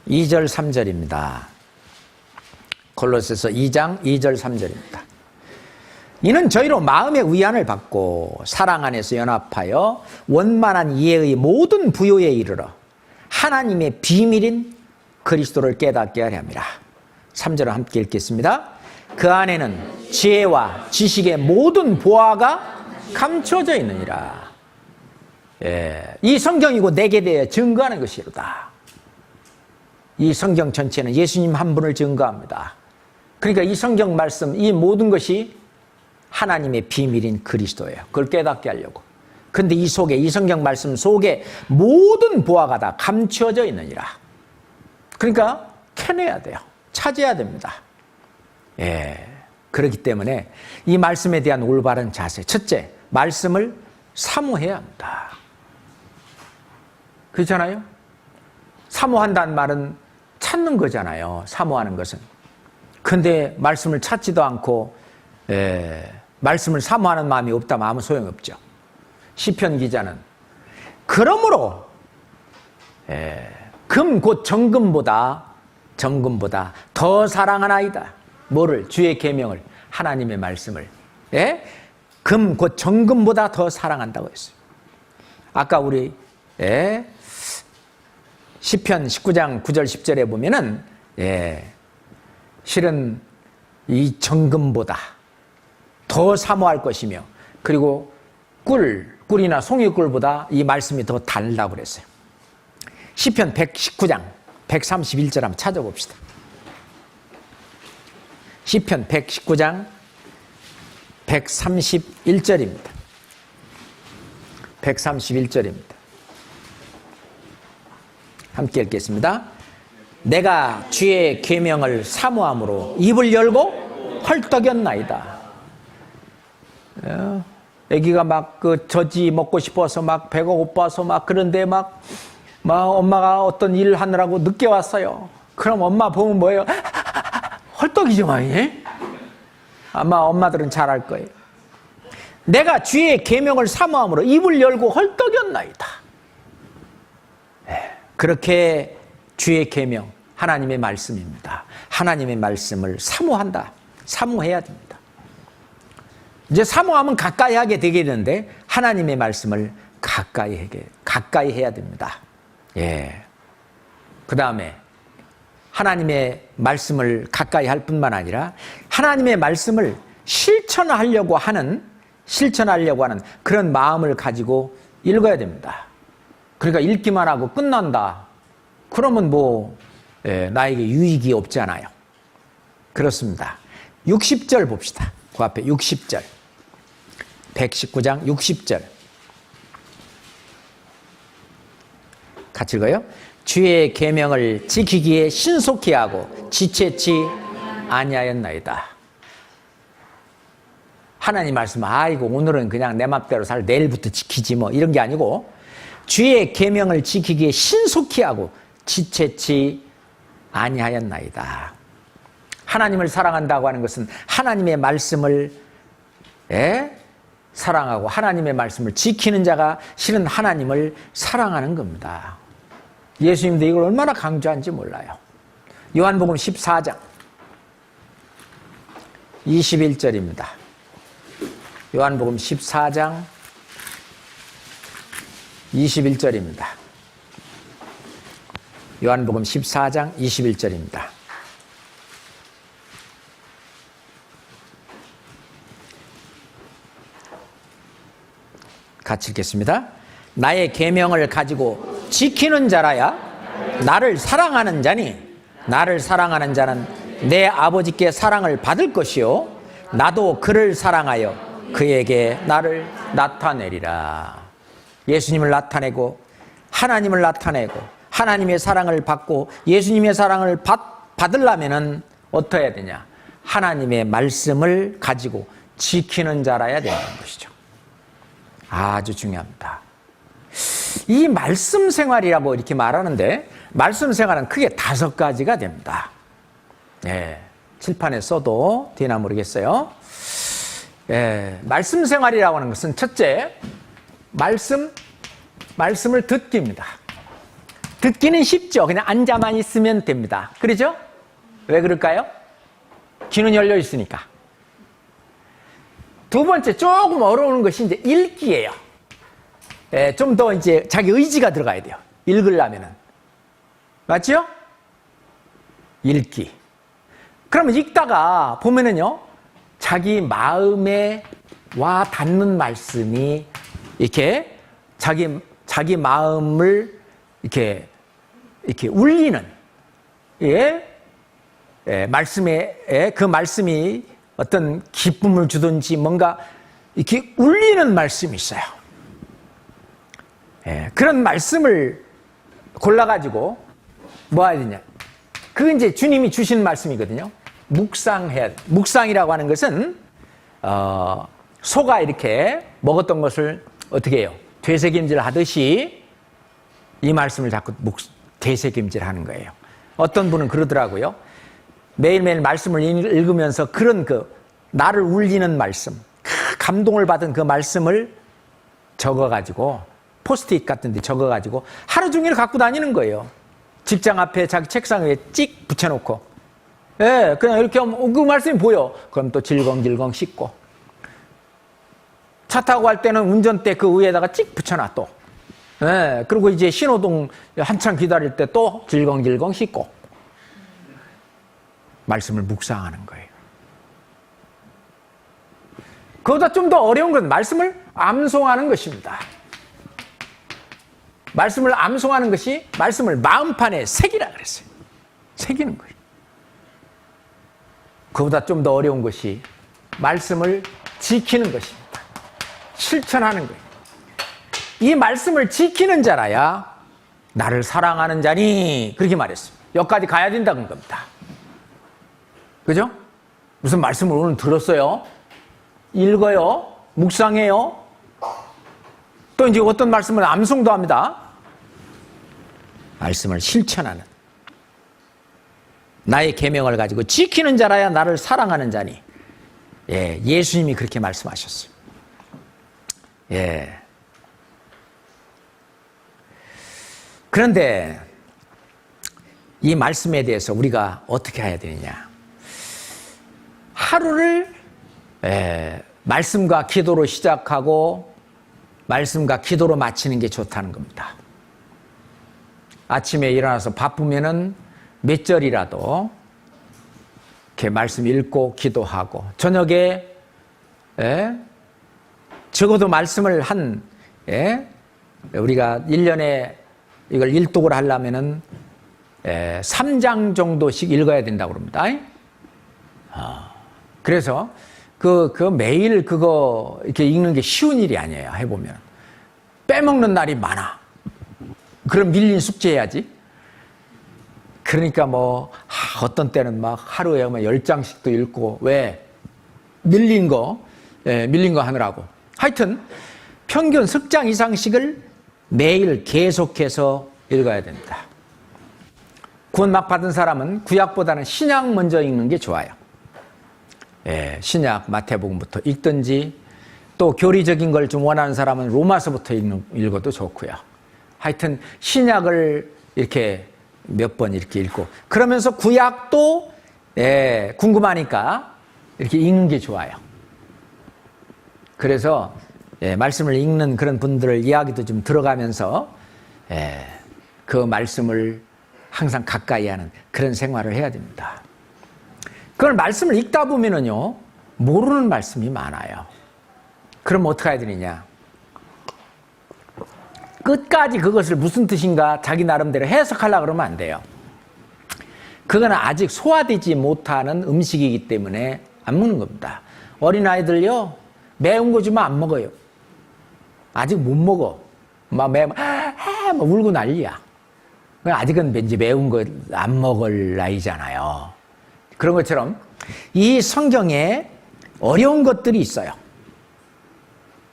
2절 3절입니다. 골로새서 2장 2절 3절입니다. 이는 저희로 마음의 위안을 받고 사랑 안에서 연합하여 원만한 이해의 모든 부요에 이르러 하나님의 비밀인 그리스도를 깨닫게 하려 함이라. 3절을 함께 읽겠습니다. 그 안에는 지혜와 지식의 모든 보화가 감춰져 있느니라. 이 성경이고 내게 대해 증거하는 것이로다. 이 성경 전체는 예수님 한 분을 증거합니다. 그러니까 이 성경 말씀, 이 모든 것이 하나님의 비밀인 그리스도예요. 그걸 깨닫게 하려고. 근데 이 속에, 이 성경 말씀 속에 모든 보화가 다 감추어져 있느니라. 그러니까 캐내야 돼요. 찾아야 됩니다. 그렇기 때문에 이 말씀에 대한 올바른 자세. 첫째, 말씀을 사모해야 합니다. 그렇잖아요? 사모한다는 말은 찾는 거잖아요. 사모하는 것은. 근데 말씀을 찾지도 않고 말씀을 사모하는 마음이 없다면 아무 소용없죠. 시편 기자는 그러므로 금 곧 정금보다 더 사랑하나이다. 뭐를? 주의 계명을, 하나님의 말씀을. 금 곧 정금보다 더 사랑한다고 했어요. 아까 우리 시편 19장 9절 10절에 보면은 실은 이 정금보다 더 사모할 것이며, 그리고 꿀이나 송이꿀보다 이 말씀이 더 달다고 그랬어요. 시편 119장 131절 한번 찾아봅시다. 시편 119장 131절입니다. 131절입니다. 함께 읽겠습니다. 내가 주의 계명을 사모함으로 입을 열고 헐떡였나이다. 애기가 막 그 젖이 먹고 싶어서 막 배가 고파서 막 그런데 막 엄마가 어떤 일을 하느라고 늦게 왔어요. 그럼 엄마 보면 뭐예요? 헐떡이죠, 막. 아마 엄마들은 잘 알 거예요. 내가 주의 계명을 사모함으로 입을 열고 헐떡였나이다. 그렇게 주의 계명, 하나님의 말씀입니다. 하나님의 말씀을 사모한다. 사모해야 됩니다. 이제 사모하면 가까이 하게 되겠는데 하나님의 말씀을 가까이 해야 됩니다. 그 다음에 하나님의 말씀을 가까이 할 뿐만 아니라 하나님의 말씀을 실천하려고 하는 그런 마음을 가지고 읽어야 됩니다. 그러니까 읽기만 하고 끝난다. 그러면 나에게 유익이 없잖아요. 그렇습니다. 60절 봅시다. 그 앞에 60절. 119장 60절. 같이 읽어요. 주의 계명을 지키기에 신속히 하고 지체치 아니하였나이다. 하나님 말씀, 이거 오늘은 그냥 내 맘대로 내일부터 지키지 뭐 이런 게 아니고 주의 계명을 지키기에 신속히 하고 지체치 아니하였나이다. 하나님을 사랑한다고 하는 것은 하나님의 말씀을 사랑하고 하나님의 말씀을 지키는 자가 실은 하나님을 사랑하는 겁니다. 예수님도 이걸 얼마나 강조한지 몰라요. 요한복음 14장 21절입니다. 요한복음 14장 21절입니다. 요한복음 14장 21절입니다. 같이 읽겠습니다. 나의 계명을 가지고 지키는 자라야 나를 사랑하는 자니 나를 사랑하는 자는 내 아버지께 사랑을 받을 것이요 나도 그를 사랑하여 그에게 나를 나타내리라. 예수님을 나타내고 하나님을 나타내고 하나님의 사랑을 받고 예수님의 사랑을 받으려면 어떻게 해야 되냐? 하나님의 말씀을 가지고 지키는 자라야 되는 것이죠. 아주 중요합니다. 이 말씀 생활이라고 이렇게 말하는데 말씀 생활은 크게 5가지가 됩니다. 칠판에 써도 되나 모르겠어요. 말씀 생활이라고 하는 것은 첫째, 말씀을 듣기입니다. 듣기는 쉽죠. 그냥 앉아만 있으면 됩니다. 그렇죠? 왜 그럴까요? 귀는 열려 있으니까. 두 번째 조금 어려운 것이 이제 읽기예요. 예, 좀 더 이제 자기 의지가 들어가야 돼요. 읽으려면은. 맞죠? 읽기. 그러면 읽다가 보면은요, 자기 마음에 와 닿는 말씀이 이렇게 자기 마음을 이렇게 울리는, 말씀에, 그 말씀이 어떤 기쁨을 주든지 뭔가 이렇게 울리는 말씀이 있어요. 그런 말씀을 골라가지고 뭐 해야 되냐. 그게 이제 주님이 주신 말씀이거든요. 묵상해야 돼. 묵상이라고 하는 것은, 소가 이렇게 먹었던 것을 어떻게 해요? 되새김질 하듯이 이 말씀을 자꾸 되새김질 하는 거예요. 어떤 분은 그러더라고요. 매일매일 말씀을 읽으면서 그런 나를 울리는 말씀, 감동을 받은 그 말씀을 적어가지고, 포스트잇 같은 데 적어가지고 하루 종일 갖고 다니는 거예요. 직장 앞에 자기 책상 위에 찍 붙여놓고, 그냥 이렇게 하면 그 말씀이 보여. 그럼 또 질겅질겅 씻고, 차 타고 갈 때는 운전대 그 위에다가 찍 붙여놔 또. 그리고 이제 신호등 한참 기다릴 때 또 질겅질겅 씻고. 말씀을 묵상하는 거예요. 그보다 좀 더 어려운 건 말씀을 암송하는 것입니다. 말씀을 암송하는 것이 말씀을 마음판에 새기라 그랬어요. 새기는 거예요. 그보다 좀 더 어려운 것이 말씀을 지키는 것입니다. 실천하는 거예요. 이 말씀을 지키는 자라야 나를 사랑하는 자니, 그렇게 말했어요. 여기까지 가야 된다는 겁니다. 그죠? 무슨 말씀을 오늘 들었어요? 읽어요? 묵상해요? 또 이제 어떤 말씀을 암송도 합니다. 말씀을 실천하는, 나의 계명을 가지고 지키는 자라야 나를 사랑하는 자니. 예수님이 그렇게 말씀하셨어요. 그런데 이 말씀에 대해서 우리가 어떻게 해야 되느냐. 하루를 말씀과 기도로 시작하고 말씀과 기도로 마치는 게 좋다는 겁니다. 아침에 일어나서 바쁘면은 몇 절이라도 이렇게 말씀 읽고 기도하고, 저녁에 적어도 말씀을 우리가 1년에 이걸 일독을 하려면은 3장 정도씩 읽어야 된다고 그럽니다. 그래서 매일 그거 이렇게 읽는 게 쉬운 일이 아니에요. 해보면 빼먹는 날이 많아. 그럼 밀린 숙제 해야지. 그러니까 어떤 때는 막 하루에 10장씩도 읽고, 왜? 밀린 거 하느라고. 하여튼 평균 석장 이상씩을 매일 계속해서 읽어야 됩니다. 구원 막 받은 사람은 구약보다는 신약 먼저 읽는 게 좋아요. 신약 마태복음부터 읽든지, 또 교리적인 걸 좀 원하는 사람은 로마서부터 읽어도 좋고요. 하여튼 신약을 이렇게 몇 번 이렇게 읽고, 그러면서 구약도 궁금하니까 이렇게 읽는 게 좋아요. 그래서 말씀을 읽는 그런 분들을 이야기도 좀 들어가면서 그 말씀을 항상 가까이 하는 그런 생활을 해야 됩니다. 그걸 말씀을 읽다 보면은요, 모르는 말씀이 많아요. 그럼 어떻게 해야 되느냐? 끝까지 그것을 무슨 뜻인가 자기 나름대로 해석하려고 그러면 안 돼요. 그건 아직 소화되지 못하는 음식이기 때문에 안 먹는 겁니다. 어린아이들요, 매운 거 주면 안 먹어요. 아직 못 먹어. 막 울고 난리야. 아직은 왠지 매운 거 안 먹을 나이잖아요. 그런 것처럼 이 성경에 어려운 것들이 있어요.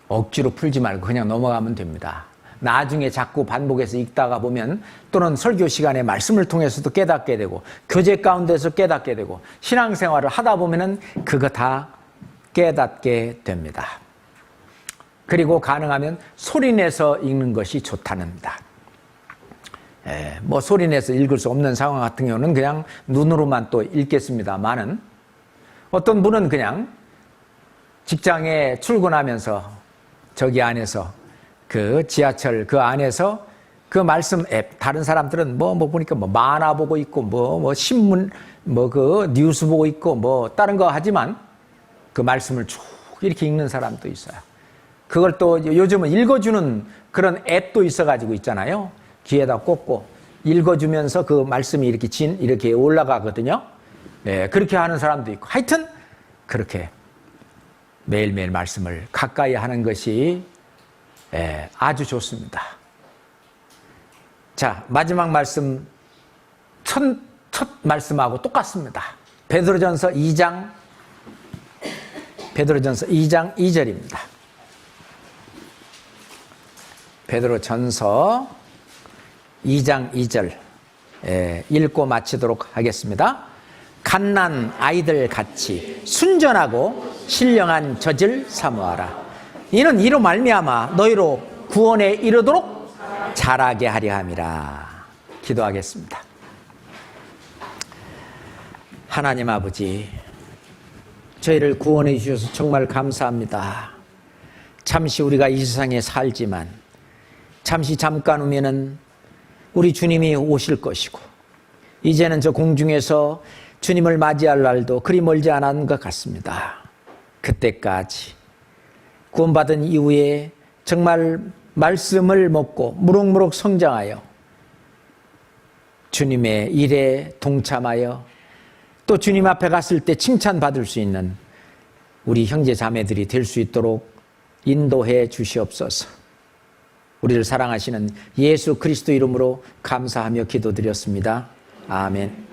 억지로 풀지 말고 그냥 넘어가면 됩니다. 나중에 자꾸 반복해서 읽다가 보면, 또는 설교 시간에 말씀을 통해서도 깨닫게 되고, 교제 가운데서 깨닫게 되고, 신앙생활을 하다 보면은 그거 다 깨닫게 됩니다. 그리고 가능하면 소리내서 읽는 것이 좋답니다. 소리내서 읽을 수 없는 상황 같은 경우는 그냥 눈으로만 또 읽겠습니다만은, 어떤 분은 그냥 직장에 출근하면서 저기 안에서 그 지하철 그 안에서 그 말씀 앱, 다른 사람들은 뭐 보니까 뭐 만화 보고 있고 뭐 신문 뭐 그 뉴스 보고 있고 뭐 다른 거 하지만 그 말씀을 쭉 이렇게 읽는 사람도 있어요. 그걸 또 요즘은 읽어주는 그런 앱도 있어가지고 있잖아요. 귀에다 꽂고 읽어주면서 그 말씀이 이렇게 올라가거든요. 네, 그렇게 하는 사람도 있고 하여튼 그렇게 매일매일 말씀을 가까이 하는 것이 아주 좋습니다. 자, 마지막 말씀 첫 말씀하고 똑같습니다. 베드로전서 2장 2절입니다. 베드로전서 2장 2절 읽고 마치도록 하겠습니다. 갓난 아이들 같이 순전하고 신령한 젖을 사모하라. 이는 이로 말미암아 너희로 구원에 이르도록 자라게 하려 함이라. 기도하겠습니다. 하나님 아버지, 저희를 구원해 주셔서 정말 감사합니다. 잠시 우리가 이 세상에 살지만 잠시 잠깐 후면은 우리 주님이 오실 것이고 이제는 저 공중에서 주님을 맞이할 날도 그리 멀지 않은 것 같습니다. 그때까지 구원받은 이후에 정말 말씀을 먹고 무럭무럭 성장하여 주님의 일에 동참하여 또 주님 앞에 갔을 때 칭찬받을 수 있는 우리 형제 자매들이 될 수 있도록 인도해 주시옵소서. 우리를 사랑하시는 예수 그리스도 이름으로 감사하며 기도드렸습니다. 아멘.